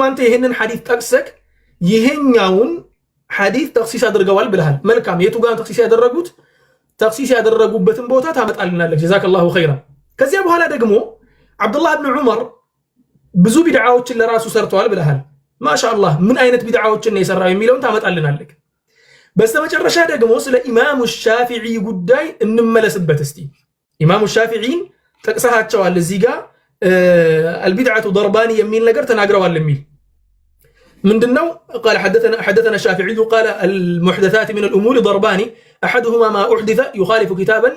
አንተ ይሄንን ሐዲስ ጠቅሰክ ይሄኛውን ሐዲስ ተክሲስ አድርገዋል ብለሃል። መልካም የቱ ጋር ተክሲስ ያደረጉት? ተክሲስ ያደረጉበትን ቦታ ታመጣልናለህ። ጀዛከላሁ ኸይራን። ከዚያ በኋላ ደግሞ አብዱላህ ብን ዑመር ብዙ ቢድዓዎችን ለራሱ ሰርተዋል ብለሃል። ማሻአላህ ምን አይነት ቢድዓዎችን ነው የሰራው የሚለውን ታመጣልናለህ። በስተመጨረሻ ደግሞ ስለ ኢማሙ ሻፊዒ ጉዳይ እንመለስበት እስቲ። ኢማሙ ሻፊዒን ጠቅሰሃቸዋል እዚህ ጋር البدعة ضرباني يمين لقر تناقروا الميل من دنو قال حدثنا الشافعي قال المحدثات من الأمور ضرباني أحدهما ما أحدث يخالف كتابا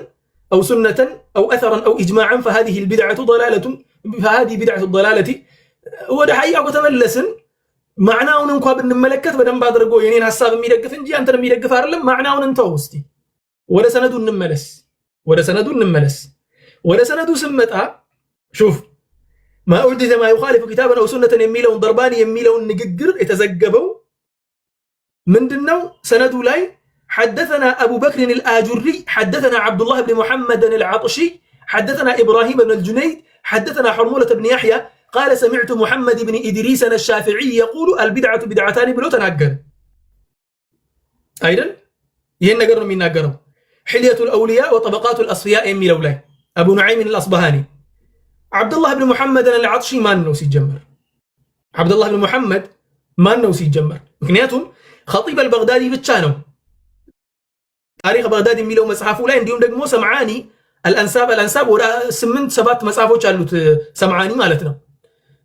أو سنة أو أثرا أو إجماعا فهذه البدعة ضلالة فهذه بدعة الضلالة وده حقيقة وتملسن معناه ننقى بن ملكت بدن بعد رجو يعني حساب ميدقف انجي انت ميدقف ارلم معناه ننتوستي ولا سندو نملس ولا سندو سمتا شوف ما أحدث ما يخالف كتابا أو سنة يميلون ضرباني يميلون نققر يتزقبوا من دنو سندو لاي حدثنا أبو بكر الآجري حدثنا عبد الله بن محمد العطشي حدثنا إبراهيم بن الجنيد حدثنا حرمولة بن يحيى قال سمعت محمد بن إدريس الشافعي يقول البدعة بدعتان بلو تناقر أيضا ينقر من ناقرهم حلية الأولياء وطبقات الأصفياء يميلو لاي أبو نعيم الأصبهاني عبد الله بن محمد العطشي ما نوسي جمر عبد الله بن محمد ما نوسي جمر مكنياتهم خطيب البغدادي بتشانو تاريخ بغدادي ميلو مصحفو لا عندهم دغمو سمعاني الانساب ولا 8 7 مصحفوች አሉት سمعاني ማለት ነው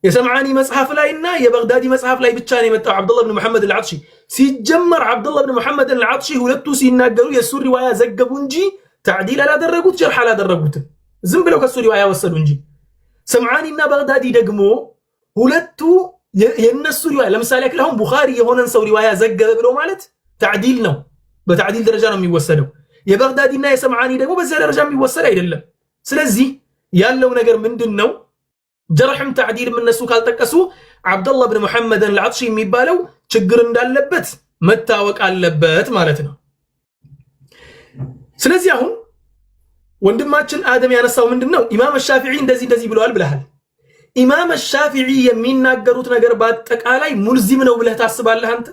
የሰምዓኒ መጽሐፍ ላይና የበግዳዲ መጽሐፍ ላይ ብቻ ነው የመጣው عبد الله بن محمد العطشي ሲጀመር عبد الله بن محمد العطشي ሁለቱ ሲናገሩ የሱ ሪዋያ ዘገቡ እንጂ تعديل አላደረጉት ጀርህ አላደረጉት ዝም ብለው ከሱ ሪዋያ ወሰዱ እንጂ سمعاني እና በግዳዲ ደግሞ ሁለቱ የነሱ ሪዋያ ለምሳሌ አሁን ቡኻሪ የሆነን ሰው ሪዋያ ዘገበ ብሎ ማለት تعديل ነው በታዕዲል ደረጃ ነው የሚወሰደው የበግዳዲና የሰምዓኒ ደግሞ በዚያ ደረጃ የሚወሰድ አይደለም ስለዚህ ያለው ነገር ምንድነው ጀርህም تعديልም እነሱ ካልጠቀሱ አብዱላህ ብን መሐመድ አልዓጥሺ የሚባለው ችግር እንዳለበት መታወቅ አለበት ማለት ነው ስለዚህ አሁን ወንድማችን አደም ያነሳው ምንድነው ኢማም ሻፊዒ እንደዚህ ብለዋል ብለሃል ኢማም ሻፊዒ የሚናገሩት ነገር በአጠቃላይ ሙልዚም ነው ብለህ ታስባለህ አንተ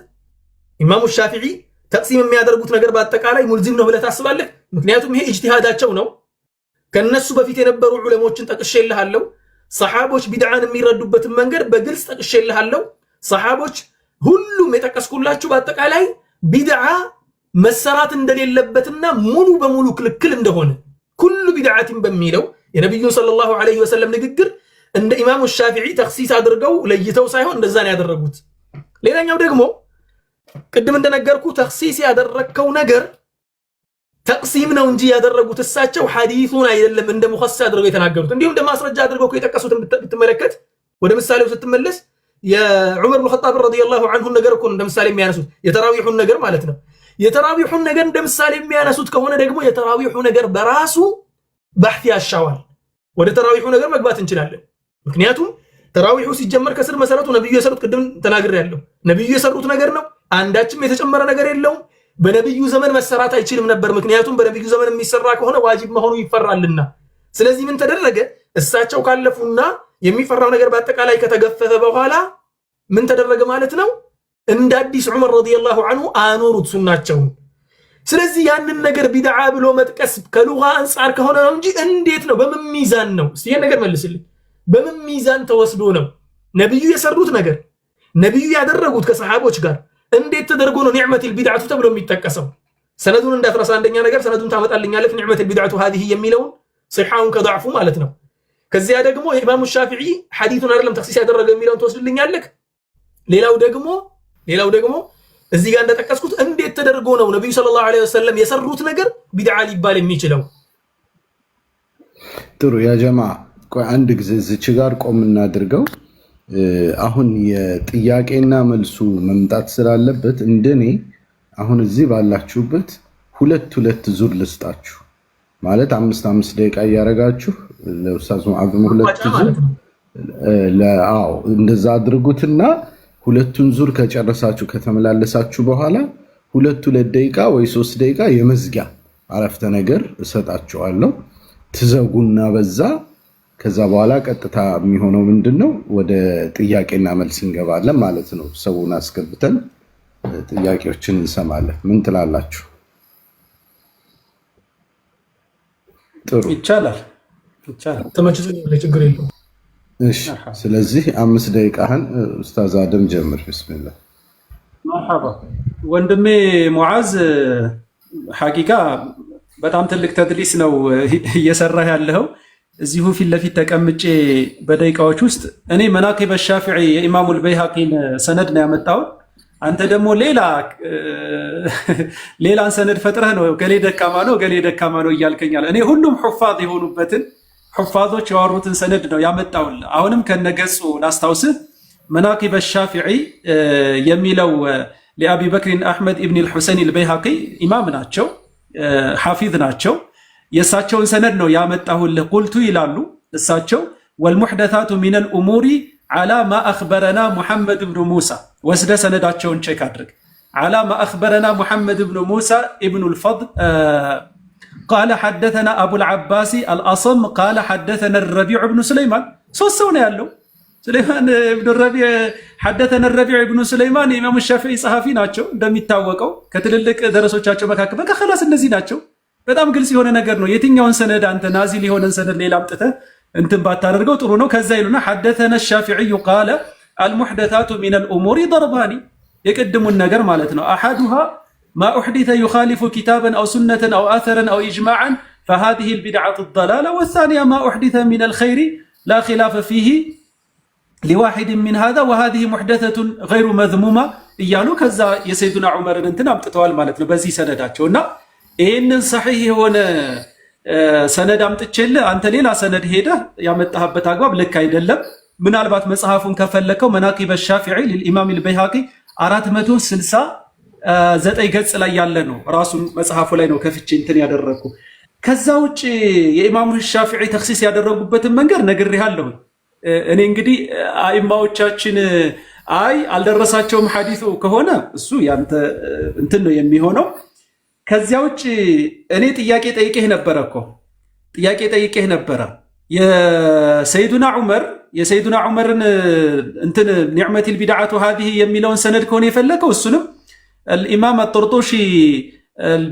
ኢማም ሻፊዒ ተቅሲም የሚያደርጉት ነገር በአጠቃላይ ሙልዚም ነው ብለህ ታስባለህ ምክንያቱም ይሄ ኢጅቲሃዳቸው ነው ከነሱ በፊት የነበሩ ዑለሞችን ጠቅሼልሃለሁ ሰሃቦች ቢድዓን የሚረዱበትን መንገድ በግልጽ ጠቅሼልሃለሁ ሰሃቦች ሁሉም የጠቀስኩላችሁ በአጠቃላይ ቢድዓ መሰራት እንደሌለበትና ሙሉ በሙሉ ክልክል እንደሆነ ኩሉ ቢድዓትን በሚለው የነብዩ ሰለላሁ ዐለይሂ ወሰለም ንግግር እንደ ኢማሙ ሻፊዒ ተኽሲስ አድርገው ለይተው ሳይሆን እንደዛ ነው ያደረጉት ሌላኛው ደግሞ ቅድም እንደነገርኩ ተኽሲስ ያደረከው ነገር ተቅሲም ነው እንጂ ያደረጉት እሳቸው ሐዲሱን አይደለም እንደ ሙኸሰስ አድርገው የተናገሩት እንዲሁም እንደ ማስረጃ አድርገው የጠቀሱትን ብትመለከት ወደ ምሳሌው ስትመለስ የዑመር ኢብኑ ኸጣብ ረዲየላሁ ዐንሁ ነገር እኮ እንደ ምሳሌ የሚያነሱት የተራዊሑን ነገር ማለት ነው የተራዊሑን ነገር እንደ ምሳሌ የሚያነሱት ከሆነ ደግሞ የተራዊሑ ነገር በራሱ በሕት ያሻዋል ወደ ተራዊሑ ነገር መግባት እንችላለን ምክንያቱም ተራዊሑ ሲጀመር ከስር መሰረቱ ነብዩ የሰሩት ቅድም ተናግሬያለሁ ነብዩ የሰሩት ነገር ነው አንዳችም የተጨመረ ነገር የለውም በነብዩ ዘመን መሰራት አይችልም ነበር ምክንያቱም በነብዩ ዘመን የሚሰራ ከሆነ ዋጅብ መሆኑ ይፈራልና ስለዚህ ምን ተደረገ እሳቸው ካለፉና የሚፈራው ነገር በአጠቃላይ ከተገፈፈ በኋላ ምን ተደረገ ማለት ነው እንደ አዲስ ዑመር ረዲየላሁ ዐንሁ አኖሩት ሱናቸው ስለዚህ ያንን ነገር ቢድዓ ብሎ መጥቀስ ከሉጋ አንፃር ከሆነ ነው እንጂ እንዴት ነው በምን ሚዛን ነው እስቲ ይሄን ነገር መልስልኝ በምን ሚዛን ተወስዶ ነው ነብዩ የሰሩት ነገር ነብዩ ያደረጉት ከሰሃቦች ጋር እንዴት ተደርጎ ነው ኒዕመቱል ቢድዓቱ ተብሎ የሚጠቀሰው ሰነዱን እንዳትረሳ አንደኛ ነገር ሰነዱን ታመጣልኛለህ ኒዕመቱል ቢድዓቱ هذه የሚለውን صحاውን ከضعፉ ማለት ነው ከዚያ ደግሞ ኢማሙ ሻፊዒ ሐዲሱን አይደለም ተክሲስ ያደረገ የሚለውን ተወስድልኛለህ ሌላው ደግሞ እዚህ ጋር እንደተጠቀስኩት እንዴት ተደርጎ ነው ነብዩ ሰለላሁ ዐለይሂ ወሰለም የሰሩት ነገር ቢድዓ ሊባል የሚችለው ጥሩ ያ ጀማዓ ቆይ አንድ ጊዜ እዚህ ጋር ቆም እናድርገው አሁን የጥያቄና መልሱ መምጣት ስላለበት እንደኔ አሁን እዚህ ባላችሁበት ሁለት ዙር ልስጣችሁ ማለት 5 ደቂቃ ያረጋችሁ ለኡስታዝ ሙአብም ሁለት ዙር ለአው እንደዛ አድርጉትና ሁለቱን ዙር ከጨረሳችሁ ከተመላለሳችሁ በኋላ 2 ደቂቃ ወይ 3 ደቂቃ የመዝጊያ አረፍተ ነገር እሰጣችኋለሁ ትዘጉና በዛ ከዛ በኋላ ቀጥታ የሚሆነው ምንድነው ወደ ጥያቄና መልስ እንገባለን ማለት ነው። ሰውን አስገብተን ጥያቄዎችን እንሰማለን። ምን ትላላችሁ? ጥሩ ይቻላል። ተመችቶኛል፣ ችግር የለውም። እሺ፣ ስለዚህ 5 ደቂቃህን ኡስታዝ አደም ጀምር። ቢስሚላህ። መርሐባ ወንድሜ ሙዓዝ፣ ሐቂቃ በጣም ትልቅ ተድሊስ ነው እየሰራህ ያለኸው። እዚሁ ፊት ለፊት ተቀምጬ በደቂቃዎች ውስጥ እኔ መናቂብ ሻፊዒ የኢማሙል በይሃቂን ሰነድ ነው ያመጣሁት። አንተ ደግሞ ሌላን ሰነድ ፈጥረህ ነው ገሌ ደካማ ነው ገሌ ደካማ ነው እያልከኛል። እኔ ሁሉም ሑፋዝ የሆኑበትን ሑፋዞች ያወሩትን ሰነድ ነው ያመጣሁልህ። አሁንም ከነገጹ ላስታውስህ፣ መናቂብ ሻፊዒ የሚለው ለአቢ በክሪን አሕመድ ኢብን አልሑሰይን አልበይሃቂ ኢማም ናቸው፣ ሐፊዝ ናቸው። የእሳቸውን ሰነድ ነው ያመጣሁልህ። ቁልቱ ይላሉ እሳቸው ወልሙሕደታቱ ሚነል ኡሙሪ ዓላ ማ አኽበረና ሙሐመድ ብኑ ሙሳ። ወስደ ሰነዳቸውን ቼክ አድርግ። ዓላ ማ አኽበረና ሙሐመድ ብኑ ሙሳ ኢብኑ ልፈድል ቃለ ሐደተና አቡልዓባሲ አልአሰም ቃለ ሐደተና ረቢዕ ብኑ ሱለይማን። ሶስት ሰው ነው ያለው። ሱለይማን ብኑ ረቢዕ ሐደተና ረቢዕ ብኑ ሱለይማን የኢማሙ ሻፊዒ ጸሐፊ ናቸው እንደሚታወቀው፣ ከትልልቅ ደረሶቻቸው መካከል በቃ ኸላስ እነዚህ ናቸው። በጣም ግልጽ የሆነ ነገር ነው። የትኛውን ሰነድ አንተ ናዚል የሆነን ሰነድ ሌላ አምጥተህ እንትን ባታደርገው ጥሩ ነው። ከዛ ይሉና ሐደተና ሻፊዒዩ ቃለ አልሙሕደታቱ ሚነል ኡሙሪ ደርባኒ፣ የቅድሙን ነገር ማለት ነው። አሐዱሃ ማ ኡሕዲተ ዩኻሊፉ ኪታበን አው ሱነተን አው አተረን አው ኢጅማዓን ፈሃዚሂ ልቢድዓቱ ደላላ ወሳኒያ ማ ኡሕዲተ ሚነል ኸይሪ ላ ኺላፈ ፊሂ ሊዋሒድን ሚን ሃዛ ወሃዚሂ ሙሕደተቱን ገይሩ መዝሙማ እያሉ ከዛ የሰይዱና ዑመርን እንትን አምጥተዋል ማለት ነው በዚህ ሰነዳቸው። እና ይህንን ሰሒህ የሆነ ሰነድ አምጥቼልህ አንተ ሌላ ሰነድ ሄደህ ያመጣህበት አግባብ ልክ አይደለም። ምናልባት መጽሐፉን ከፈለከው መናቂብ ሻፊዒ ለልኢማም አልበይሃቂ 469 ገጽ ላይ ያለ ነው። ራሱን መጽሐፉ ላይ ነው ከፍቼ እንትን ያደረግኩ። ከዛ ውጭ የኢማሙ ሻፊዒ ተኽሲስ ያደረጉበትን መንገድ ነግሬሃለሁ። እኔ እንግዲህ አኢማዎቻችን አይ አልደረሳቸውም ሐዲሱ ከሆነ እሱ ያንተ እንትን ነው የሚሆነው። ከዚያ ውጭ እኔ ጥያቄ ጠይቄህ ነበረ እኮ ጥያቄ ጠይቄህ ነበረ የሰይዱና ዑመርን እንትን ኒዕመቲል ቢድዓቱ ሃዚሂ የሚለውን ሰነድ ከሆነ የፈለከው እሱንም አልኢማም አጠርጦሺ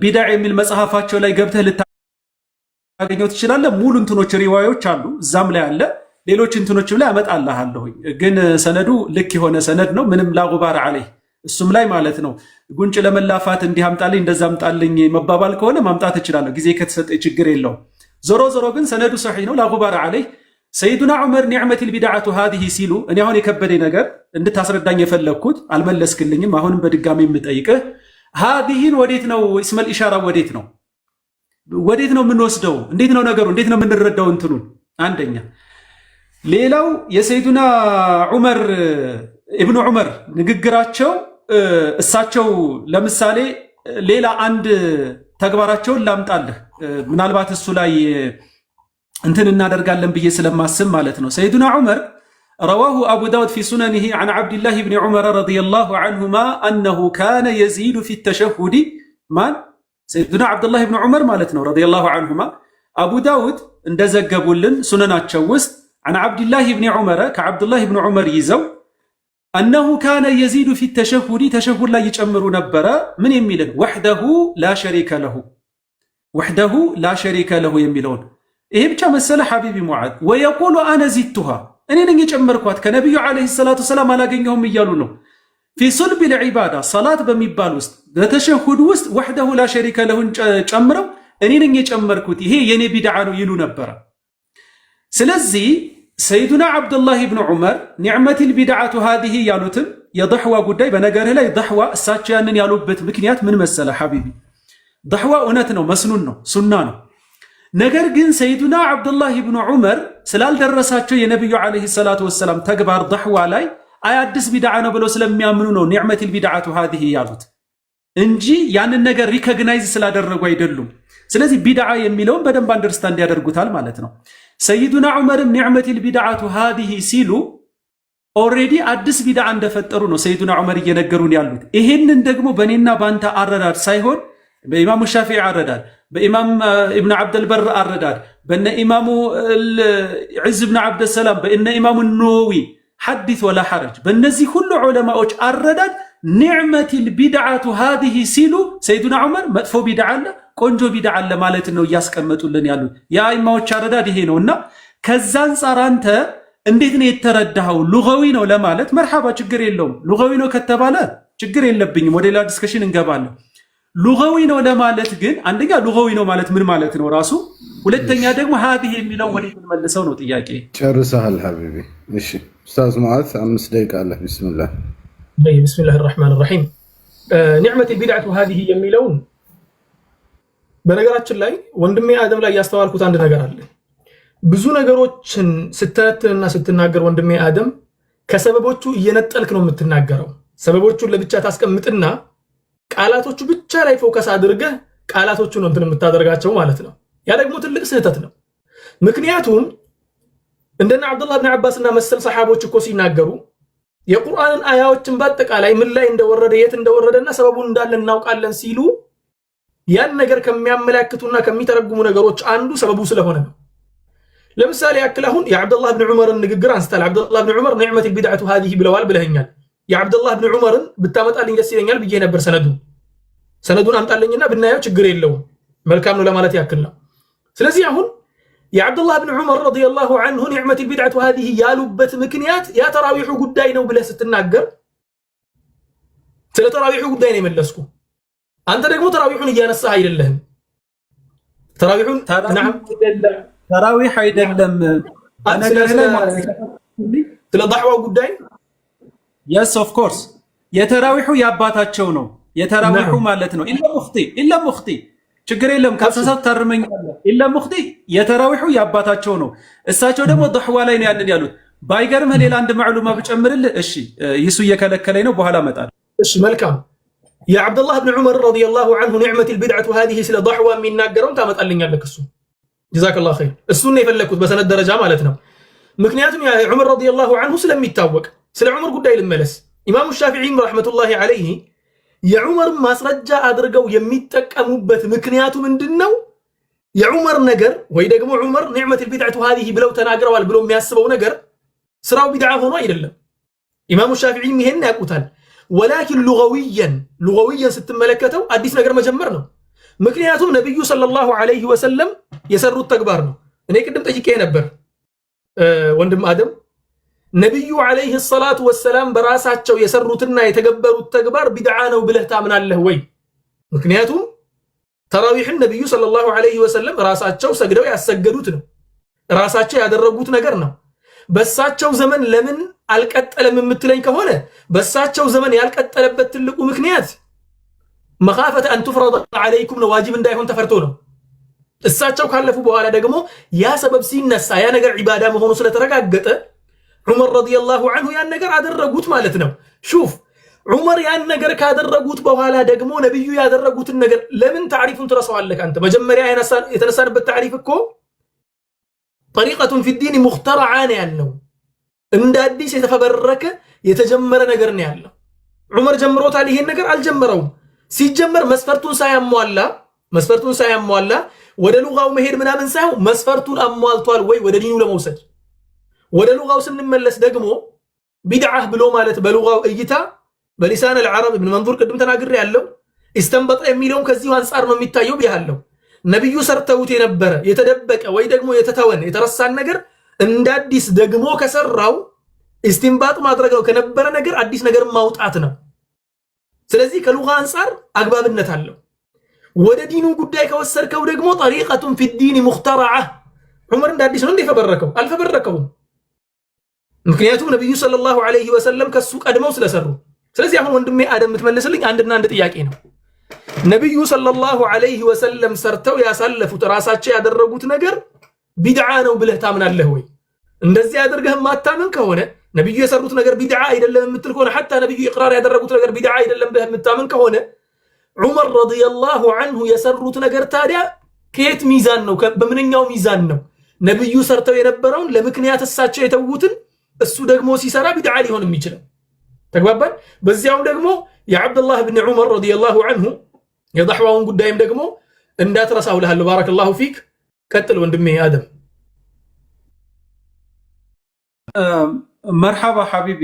ቢድዓ የሚል መጽሐፋቸው ላይ ገብተህ ልታገኘው ትችላለህ። ሙሉ እንትኖች ሪዋዮች አሉ፣ እዛም ላይ አለ። ሌሎች እንትኖችም ላይ አመጣልሃለሁኝ። ግን ሰነዱ ልክ የሆነ ሰነድ ነው፣ ምንም ላጉባር አለይ። እሱም ላይ ማለት ነው ጉንጭ ለመላፋት እንዲህ አምጣልኝ እንደዛ አምጣልኝ መባባል ከሆነ ማምጣት እችላለሁ፣ ጊዜ ከተሰጠ ችግር የለውም። ዞሮ ዞሮ ግን ሰነዱ ሰሒህ ነው፣ ላጉባር አለይ። ሰይዱና ዑመር ኒዕመቲል ቢድዓቱ ሃዚሂ ሲሉ እኔ አሁን የከበደኝ ነገር እንድታስረዳኝ የፈለግኩት አልመለስክልኝም። አሁንም በድጋሚ የምጠይቅህ ሃዚሂን ወዴት ነው እስመል ኢሻራ ወዴት ነው የምንወስደው? እንዴት ነው ነገሩ? እንዴት ነው የምንረዳው እንትኑን? አንደኛ። ሌላው የሰይዱና ዑመር ኢብኑ ዑመር ንግግራቸው እሳቸው ለምሳሌ ሌላ አንድ ተግባራቸውን ላምጣልህ፣ ምናልባት እሱ ላይ እንትን እናደርጋለን ብዬ ስለማስብ ማለት ነው። ሰይዱና ዑመር ረዋሁ አቡ ዳውድ ፊ ሱነኒሂ ዐን ዐብድላህ ብኒ ዑመር ረዲየላሁ ዐንሁማ አነሁ ካነ የዚዱ ፊ ተሸሁዲ። ማን? ሰይዱና ዐብዱላህ ብኒ ዑመር ማለት ነው ረዲየላሁ ዐንሁማ። አቡ ዳውድ እንደዘገቡልን ሱነናቸው ውስጥ ዐን ዐብድላህ ብኒ ዑመር ከዐብዱላህ ብኒ ዑመር ይዘው አነሁ ካነ የዚዱ ፊ ተሸሁዲ ተሸሁድ ላይ ይጨምሩ ነበረ። ምን የሚልን? ወሕደሁ ላ ሸሪከ ለሁ የሚለውን ይሄ ብቻ መሰለ ሐቢቢ ሙዓዝ። ወየቁሉ አነ ዚድቱሃ እኔ ነኝ የጨመርኳት ከነቢዩ ዓለይሂ ሰላቱ ወሰላም አላገኘሁም እያሉ ነው። ፊ ሱልብ ልዒባዳ ሰላት በሚባል ውስጥ በተሸሁድ ውስጥ ወሕደሁ ላ ሸሪከ ለሁን ጨምረው እኔ ነኝ የጨመርኩት ይሄ የኔ ቢድዓ ነው ይሉ ነበረ። ስለዚህ ሰይዱና ዐብዱላህ ብን ዑመር ኒዕመቲል ቢድዓቱ ሃዚሂ ያሉትን የደሕዋ ጉዳይ በነገርህ ላይ ደሕዋ እሳቸው ያንን ያሉበት ምክንያት ምን መሰለ ሐቢቢ? ደሕዋ እውነት ነው፣ መስኑን ነው፣ ሱና ነው። ነገር ግን ሰይዱና ዐብዱላህ ብን ዑመር ስላልደረሳቸው የነቢዩ ዓለይሂ ሰላቱ ወሰላም ተግባር ደሕዋ ላይ አዲስ ቢድዓ ነው ብለው ስለሚያምኑ ነው ኒዕመቲል ቢድዓቱ ሃዚሂ ያሉት እንጂ ያንን ነገር ሪኮግናይዝ ስላደረጉ አይደሉም። ስለዚህ ቢድዓ የሚለውን በደንብ አንደርስታንድ ያደርጉታል ማለት ነው። ሰይዱና ዑመርም ኒዕመቲል ቢድዓቱ ሃዚሂ ሲሉ ኦልሬዲ አዲስ ቢድዓ እንደፈጠሩ ነው ሰይዱና ዑመር እየነገሩን ያሉት። ይሄንን ደግሞ በእኔና በአንተ አረዳድ ሳይሆን በኢማሙ ሻፊዒ አረዳድ በኢማም ኢብኑ አብደል በር አረዳድ በእነ ኢማሙ ዒዝ ብን ዓብደሰላም በእነ ኢማሙ ነወዊ ሐዲስ ወላ ሐረጅ በእነዚህ ሁሉ ዑለማዎች አረዳድ ኒዕመቲል ቢድዓቱ ሃዚሂ ሲሉ ሰይዱና ዑመር መጥፎ ቢድዓ አለ ቆንጆ ቢድዓ አለ ማለት ነው እያስቀመጡልን ያሉት የአይማዎች አረዳድ ይሄ ነውና ከዛ አንፃር አንተ እንዴት ነው የተረዳኸው? ሉጋዊ ነው ለማለት መርሐባ ችግር የለውም። ሉጋዊ ነው ከተባለ ችግር የለብኝም፣ ወደ ሌላ ዲስከሽን እንገባለን። ሉጋዊ ነው ለማለት ግን አንደኛ ሉጋዊ ነው ማለት ምን ማለት ነው ራሱ፣ ሁለተኛ ደግሞ ሃዚህ የሚለው ወዴት መልሰው ነው ጥያቄ። ጨርሰሃል ሐቢቢ። እሺ ኡስታዝ ሙዓዝ 5 ደቂቃ አለ። ቢስሚላህ ቢስሚላህ الرحمن الرحيم ኒዕመት البدعة هذه የሚለውን በነገራችን ላይ ወንድሜ አደም ላይ ያስተዋልኩት አንድ ነገር አለ። ብዙ ነገሮችን ስተነትንና ስትናገር ወንድሜ አደም ከሰበቦቹ እየነጠልክ ነው የምትናገረው። ሰበቦቹን ለብቻ ታስቀምጥና ቃላቶቹ ብቻ ላይ ፎከስ አድርገህ ቃላቶቹን እንትን የምታደርጋቸው ማለት ነው። ያ ደግሞ ትልቅ ስህተት ነው። ምክንያቱም እንደና አብዱላህ ብን አባስና መሰል ሰሃቦች እኮ ሲናገሩ የቁርአንን አያዎችን በአጠቃላይ ምን ላይ እንደወረደ የት እንደወረደና ሰበቡን እንዳለ እናውቃለን ሲሉ ያን ነገር ከሚያመላክቱና ከሚተረጉሙ ነገሮች አንዱ ሰበቡ ስለሆነ ነው። ለምሳሌ ያክል አሁን የአብዱላህ ብን ዑመርን ንግግር አንስታል። አብዱላህ ብን ዑመር ኒዕመት البدعة هذه ብለዋል ብለኛል። የአብዱላህ ብን ዑመርን ብታመጣልኝ ደስ ይለኛል ብዬ ነበር። ሰነዱን አምጣልኝና ብናየው ችግር የለውም መልካም ነው ለማለት ያክል ነው። ስለዚህ አሁን የአብዱላህ ብን ዑመር ረዲየላሁ ዐንሁ ኒዕመት البدعة هذه ያሉበት ምክንያት ያ ተራዊሑ ጉዳይ ነው ብለህ ስትናገር ስለ ተራዊሑ ጉዳይ ነው የመለስኩ። አንተ ደግሞ ተራዊሑን እያነሳህ አይደለህም። ተራዊሑን ተራዊሕ አይደለም ነገር ላይ ማለት ስለ ዳዕዋው ጉዳይ yes of course የተራዊሑ ያባታቸው ነው። የተራዊሑ ማለት ነው ኢላ ሙኽቲ ችግር የለም ከሰሰት ታርመኛለህ። ኢላ ሙኽቲ የተራዊሑ ያባታቸው ነው። እሳቸው ደግሞ ዳዕዋ ላይ ነው ያንን ያሉት። ባይገርምህ ሌላ አንድ ማዕሉማ ብጨምርልህ እሺ፣ ይሱ እየከለከለኝ ነው በኋላ እመጣለሁ። እሺ መልካም። የአብዱላህ ብን ዑመር ረዲየላሁ ዐንሁ ኒዕመት البدعة هذه ስለ ዳዕዋ የሚናገረውን ታመጣልኛለህ። እሱ ጀዛከላሁ ኸይር። እሱን ነው የፈለኩት በሰነድ ደረጃ ማለት ነው። ምክንያቱም ያ ዑመር ረዲየላሁ ዐንሁ ስለሚታወቅ ስለ ዑመር ጉዳይ ልመለስ። ኢማሙ ሻፊዒ ረሕመቱላሂ ዐለይሂ የዑመር ማስረጃ አድርገው የሚጠቀሙበት ምክንያቱ ምንድነው? የዑመር ነገር ወይ ደግሞ ዑመር ኒዕመት البدعة هذه ብለው ተናግረዋል ብሎ የሚያስበው ነገር ስራው ቢድዓ ሆኖ አይደለም። ኢማሙ ሻፊዒ ይሄን ያውቁታል። ወላኪን ሉጋዊያን ስትመለከተው አዲስ ነገር መጀመር ነው። ምክንያቱም ነብዩ ሰለላሁ ዐለይሂ ወሰለም የሰሩት ተግባር ነው። እኔ ቅድም ጠይቄ ነበር ወንድም አደም ነብዩ ዐለይሂ ሰላቱ ወሰላም በራሳቸው የሰሩትና የተገበሩት ተግባር ቢድዓ ነው ብለህ ታምናለህ ወይ? ምክንያቱም ተራዊሕን ነብዩ ሰለላሁ ዐለይሂ ወሰለም ራሳቸው ሰግደው ያሰገዱት ነው። ራሳቸው ያደረጉት ነገር ነው። በሳቸው ዘመን ለምን አልቀጠለም የምትለኝ ከሆነ በሳቸው ዘመን ያልቀጠለበት ትልቁ ምክንያት መኻፈተ አን ትፍረض ዐለይኩም ነው፣ ዋጅብ እንዳይሆን ተፈርቶ ነው። እሳቸው ካለፉ በኋላ ደግሞ ያ ሰበብ ሲነሳ ያ ነገር ዒባዳ መሆኑ ስለተረጋገጠ ዑመር ረዲየላሁ ዐንሁ ያን ነገር አደረጉት ማለት ነው። ሹፍ ዑመር ያን ነገር ካደረጉት በኋላ ደግሞ ነብዩ ያደረጉትን ነገር ለምን ታሪፉን ትረሳዋለህ አንተ? መጀመሪያ የተነሳንበት ታሪፍ እኮ ጠሪቀቱን ፊ ዲን ሙኽተረዓ ነው ያለው። እንደ አዲስ የተፈበረከ የተጀመረ ነገር ነው ያለው። ዑመር ጀምሮታል፣ ይሄን ነገር አልጀመረውም። ሲጀመር መስፈርቱን ሳያሟላ ወደ ሉጋው መሄድ ምናምን ሳይሆን መስፈርቱን አሟልቷል ወይ ወደ ዲኑ ለመውሰድ። ወደ ሉጋው ስንመለስ ደግሞ ቢድዓህ ብሎ ማለት በሉጋው እይታ በሊሳን አልዓረብ ኢብኑ መንዙር ቅድም ተናግሬ ያለው ኢስተንበጠ የሚለውን ከዚሁ አንፃር ነው የሚታየው ብያለሁ። ነብዩ ሰርተውት የነበረ የተደበቀ ወይ ደግሞ የተተወን የተረሳን ነገር እንደ አዲስ ደግሞ ከሰራው ኢስቲንባጥ ማድረግ ነው። ከነበረ ነገር አዲስ ነገር ማውጣት ነው። ስለዚህ ከሉጋ አንፃር አግባብነት አለው። ወደ ዲኑ ጉዳይ ከወሰድከው ደግሞ ጠሪቀቱን ፊ ዲን ሙኽተረዓ ዑመር እንደ አዲስ ነው እንደፈበረከው አልፈበረከውም። ምክንያቱም ነብዩ ሰለላሁ ዐለይሂ ወሰለም ከሱ ቀድመው ስለሰሩ። ስለዚህ አሁን ወንድሜ አደም የምትመልስልኝ አንድና አንድ ጥያቄ ነው። ነብዩ ሰለላሁ ዐለይሂ ወሰለም ሰርተው ያሳለፉት ራሳቸው ያደረጉት ነገር ቢድዓ ነው ብለህ ታምናለህ ወይ? እንደዚህ አድርገህ ማታምን ከሆነ ነብዩ የሰሩት ነገር ቢድዓ አይደለም የምትል ከሆነ ሐታ ነብዩ ኢቅራር ያደረጉት ነገር ቢድዓ አይደለም ብለህ የምታምን ከሆነ ዑመር ረዲየላሁ ዐንሁ የሰሩት ነገር ታዲያ ከየት ሚዛን ነው? በምንኛው ሚዛን ነው ነብዩ ሰርተው የነበረውን ለምክንያት እሳቸው የተውትን እሱ ደግሞ ሲሰራ ቢድዓ ሊሆን የሚችለው? ተግባባን። በዚያውም ደግሞ የአብዱላህ ብን ዑመር ረዲየላሁ ዐንሁ የዳዕዋውን ጉዳይም ደግሞ እንዳትረሳው እልሃለሁ። ባረከላሁ ፊክ። ቀጥል ወንድሜ አደም። መርሐባ ሐቢቢ።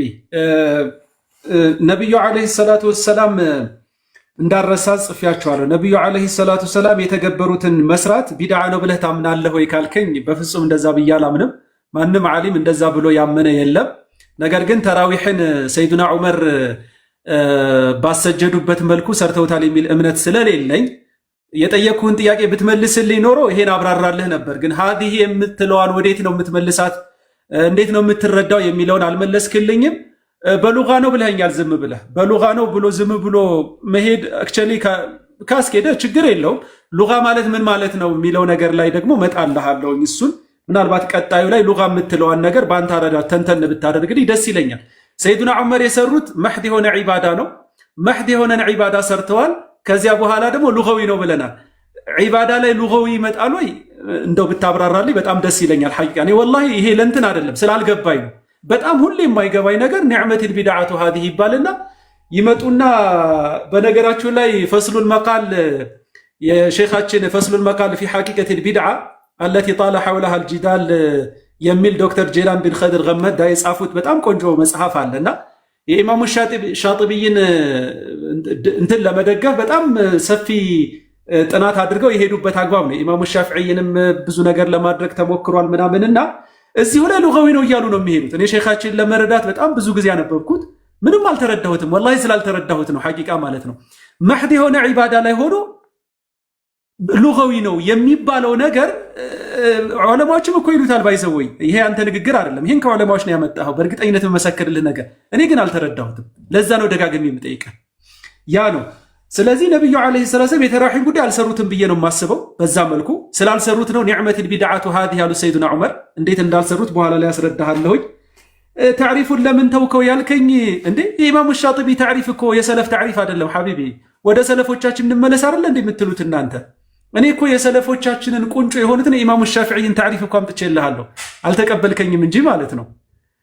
ነቢዩ ዓለይሂ ሰላቱ ወሰላም እንዳረሳ ጽፌያቸዋለሁ። ነቢዩ ዓለይሂ ሰላቱ ወሰላም የተገበሩትን መስራት ቢድዓ ነው ብለህ ታምናለህ ወይ ካልከኝ በፍጹም እንደዛ ብዬ አላምንም። ማንም ዓሊም እንደዛ ብሎ ያመነ የለም። ነገር ግን ተራዊሕን ሰይዱና ዑመር ባሰጀዱበት መልኩ ሰርተውታል የሚል እምነት ስለሌለኝ የጠየቅኩህን ጥያቄ ብትመልስልኝ ኖሮ ይሄን አብራራልህ ነበር። ግን ሀዲህ የምትለዋን ወዴት ነው የምትመልሳት፣ እንዴት ነው የምትረዳው የሚለውን አልመለስክልኝም። በሉጋ ነው ብለኸኛል። ዝም ብለህ በሉጋ ነው ብሎ ዝም ብሎ መሄድ አክቹዋሊ ካስኬደ ችግር የለውም። ሉጋ ማለት ምን ማለት ነው የሚለው ነገር ላይ ደግሞ መጣልሃለሁ። እሱን ምናልባት ቀጣዩ ላይ ሉጋ የምትለዋን ነገር በአንተ አረዳድ ተንተን ብታደርግልኝ ደስ ይለኛል። ሰይዱና ዑመር የሰሩት መሕድ የሆነ ዒባዳ ነው። መሕድ የሆነን ዒባዳ ሰርተዋል። ከዚያ በኋላ ደግሞ ሉጋዊ ነው ብለናል። ዒባዳ ላይ ሉጋዊ ይመጣል ወይ? እንደው ብታብራራልኝ በጣም ደስ ይለኛል። ሐቂቃ እኔ ወላሂ ይሄ ለእንትን አይደለም ስላልገባኝ ነው። በጣም ሁሌ የማይገባኝ ነገር ኒዕመቲል ቢድዓቱ ሃዚህ ይባልና ይመጡና በነገራችሁ ላይ ፈስሉል መቃል የሼኻችን ፈስሉል መቃል ፊ ሐቂቀቲል ቢድዓ አለቲ ጣለ ሐውለሃ አልጂዳል የሚል ዶክተር ጄላን ቢን ኸድር ገመዳ የጻፉት በጣም ቆንጆ መጽሐፍ አለና የኢማሙ ሻጢቢይን እንትን ለመደገፍ በጣም ሰፊ ጥናት አድርገው የሄዱበት አግባብ ነው። ኢማሙ ሻፊዒንም ብዙ ነገር ለማድረግ ተሞክሯል ምናምንና እዚሁ ላይ ሉጋዊ ነው እያሉ ነው የሚሄዱት። እኔ ሼኻችን ለመረዳት በጣም ብዙ ጊዜ ያነበብኩት ምንም አልተረዳሁትም። ወላሂ ስላልተረዳሁት ነው ሐቂቃ ማለት ነው። መሕድ የሆነ ዒባዳ ላይ ሆኖ ሉጋዊ ነው የሚባለው ነገር ዑለማዎችም እኮ ይሉታል። ባይዘወይ ይሄ አንተ ንግግር አይደለም፣ ይሄን ከዑለማዎች ነው ያመጣኸው። በእርግጠኝነት የመሰክርልህ ነገር እኔ ግን አልተረዳሁትም። ለዛ ነው ደጋግሜ የምጠይቀህ ያ ነው። ስለዚህ ነቢዩ ዓለይሂ ሰላቱ ወሰላም የተራሒም ጉዳይ አልሰሩትም ብዬ ነው የማስበው። በዛ መልኩ ስላልሰሩት ነው ኒዕመቲል ቢድዓቱ ሃዚህ ያሉ ሰይዱና ዑመር። እንዴት እንዳልሰሩት በኋላ ላይ ያስረዳሃለሁኝ። ታዕሪፉን ለምን ተውከው ያልከኝ እንዴ የኢማሙ ሻጢቢ ታዕሪፍ እኮ የሰለፍ ታዕሪፍ አይደለም ሐቢቢ። ወደ ሰለፎቻችን እንመለስ አይደለ እንዴ የምትሉት እናንተ? እኔ እኮ የሰለፎቻችንን ቁንጮ የሆኑትን የኢማሙ ሻፊዒን ታዕሪፍ እኮ አምጥቼልሃለሁ፣ አልተቀበልከኝም እንጂ ማለት ነው።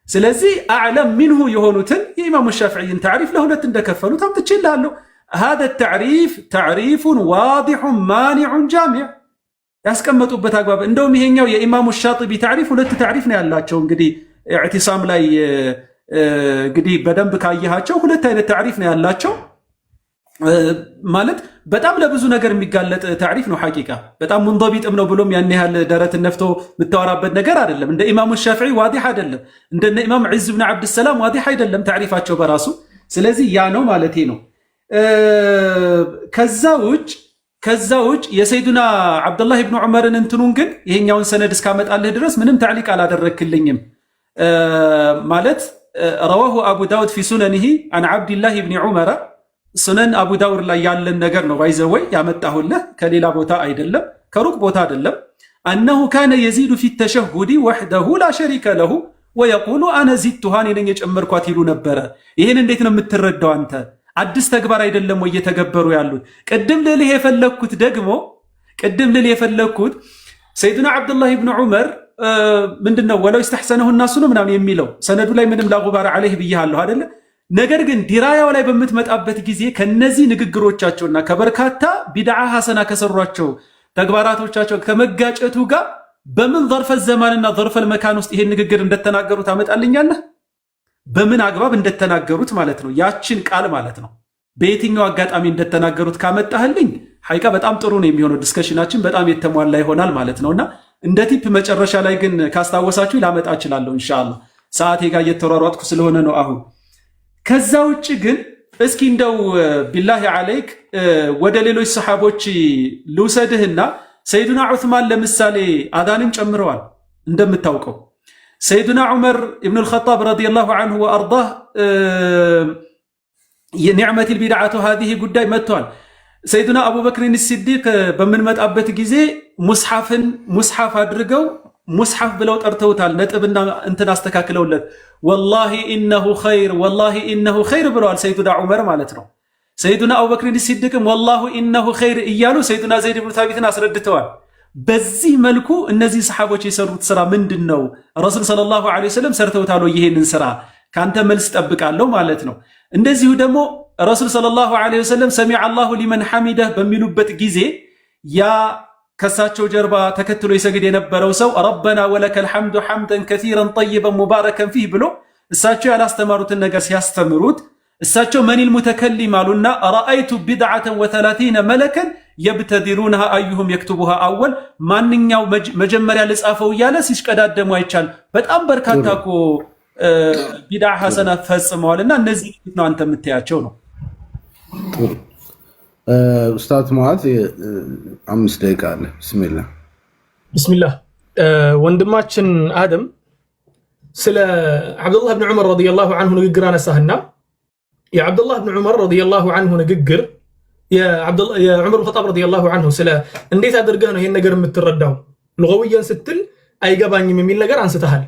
ስለዚህ አዕለም ሚንሁ የሆኑትን የኢማሙ ሻፊዒን ታዕሪፍ ለሁለት እንደከፈሉት አምጥቼልሃለሁ። ሃዛ ተዕሪፍ ተዕሪፉን ዋዲሑን ማኒዑን ጃሚዕ ያስቀመጡበት አግባብ። እንደውም ይሄኛው የኢማሙ ሻጢቢ ታዕሪፍ ሁለት ታዕሪፍ ነው ያላቸው። እንግዲህ ኢዕቲሳም ላይ እንግዲህ በደንብ ካየሃቸው ሁለት አይነት ታዕሪፍ ነው ያላቸው። ማለት በጣም ለብዙ ነገር የሚጋለጥ ታዕሪፍ ነው። ሐቂቃ በጣም ሙንደቢጥም ነው ብሎም ያን ያህል ደረትን ነፍቶ የምታወራበት ነገር አይደለም። እንደ ኢማሙ ሻፊዒ ዋዲሕ አይደለም፣ እንደነ ኢማም ዒዝ ብን ዓብድሰላም ዋዲሕ አይደለም ታዕሪፋቸው በራሱ። ስለዚህ ያ ነው ማለቴ ነው። ከዛ ውጭ የሰይዱና ዓብደላህ ብን ዑመርን እንትኑን ግን ይሄኛውን ሰነድ እስካመጣልህ ድረስ ምንም ታዕሊቅ አላደረግክልኝም። ማለት ረዋሁ አቡ ዳውድ ፊ ሱነኒሂ አን ዓብድላህ ብን ዑመረ ሱነን አቡ ዳውድ ላይ ያለን ነገር ነው። ባይዘወይ ያመጣሁልህ ከሌላ ቦታ አይደለም፣ ከሩቅ ቦታ አይደለም። አነሁ ካነ የዚዱ ፊ ተሸሁዲ ወሕደሁ ላ ሸሪከ ለሁ ወየቁሉ አነ ዚድቱሃ እኔ ነኝ የጨመርኳት ይሉ ነበረ። ይህን እንዴት ነው የምትረዳው አንተ? አዲስ ተግባር አይደለም ወይ እየተገበሩ ያሉት? ቅድም ልልህ የፈለግኩት ሰይዱና ዓብዱላህ ብን ዑመር ምንድነው ወለው ይስተሕሰነሁ ናሱ ነው ምናምን የሚለው ሰነዱ ላይ ምንም ላጉባር ዓለይህ ብያለሁ አይደለ? ነገር ግን ዲራያው ላይ በምትመጣበት ጊዜ ከነዚህ ንግግሮቻቸውና ከበርካታ ቢድዓ ሐሰና ከሰሯቸው ተግባራቶቻቸው ከመጋጨቱ ጋር በምን ዘርፈ ዘማንና ዘርፈል መካን ውስጥ ይሄን ንግግር እንደተናገሩት አመጣልኛለህ? በምን አግባብ እንደተናገሩት ማለት ነው። ያችን ቃል ማለት ነው በየትኛው አጋጣሚ እንደተናገሩት ካመጣህልኝ ሐቂቃ በጣም ጥሩ ነው የሚሆነው። ዲስከሽናችን በጣም የተሟላ ይሆናል ማለት ነውና እንደ ቲፕ መጨረሻ ላይ ግን ካስታወሳችሁ ላመጣ እችላለሁ ኢንሻአላህ። ሰዓቴ ጋር እየተሯሯጥኩ ስለሆነ ነው አሁን። ከዛ ውጭ ግን እስኪ እንደው ቢላሂ ዓለይክ ወደ ሌሎች ሰሓቦች ልውሰድህና ሰይዱና ዑስማን ለምሳሌ አዳንን ጨምረዋል። እንደምታውቀው ሰይዱና ዑመር ኢብኑ አልኸጣብ ረዲየላሁ ዐንሁ ወአርዳህ የኒዕመቲል ቢድዓቱ ሃዚህ ጉዳይ መጥቷል። ሰይዱና አቡበክርን ሲዲቅ በምንመጣበት ጊዜ ሙስሐፍ አድርገው ሙስሐፍ ብለው ጠርተውታል። ነጥብና እንትን አስተካክለውለት ወላሂ ኢነሁ ኸይር ብለዋል ሰይዱና ዑመር ማለት ነው። ሰይዱና አቡበክርን ሲዲቅም ወላሁ ኢነሁ ኸይር እያሉ ሰይዱና ዘይድ ብኑ ታቢትን አስረድተዋል። በዚህ መልኩ እነዚህ ሰሓቦች የሰሩት ስራ ምንድን ነው? ረሱል ሰለላሁ ዐለይሂ ወሰለም ሰርተውታል ይሄንን ስራ? ካንተ መልስ ጠብቃለሁ ማለት ነው። እንደዚሁ ደግሞ ረሱል ሰለላሁ ዐለይሂ ወሰለም ሰሚዐ አላሁ ሊመን ሐሚደህ በሚሉበት ጊዜ ያ ከሳቸው ጀርባ ተከትሎ ይሰግድ የነበረው ሰው ረበና ወለከል ሐምዱ ሐምደን ከሲረን ጠይበን ሙባረከን ፊህ ብሎ እሳቸው ያላስተማሩትን ነገር ሲያስተምሩት እሳቸው መኒል ሙተከሊም አሉና ረአይቱ ቢድዓተን ወተላቲነ መለከን የብተዲሩንሃ አዩሁም የክቱቡሃ አወል ማንኛው መጀመሪያ ልጻፈው እያለ ሲሽቀዳደሙ አይቻል። በጣም በርካታ እኮ ቢድዓ ሐሰና ፈጽመዋልና እነዚህ ነው አንተ የምታያቸው ነው። ኡስታዝ ሙዓዝ 5 ደቂቃ አለ። ቢስሚላህ ወንድማችን አደም ስለ አብዱላህ ብን ዑመር ረዲየላሁ ዐንሁ ንግግር አነሳህና የአብዱላህ ብን ዑመር ረዲየላሁ ዐንሁ ንግግር የዑመር ብን ኸጣብ ረዲየላሁ ዐንሁ ስለ እንዴት አድርገህ ነው ይሄን ነገር የምትረዳው ሉጋዊያን ስትል አይገባኝም የሚል ነገር አንስተሃል።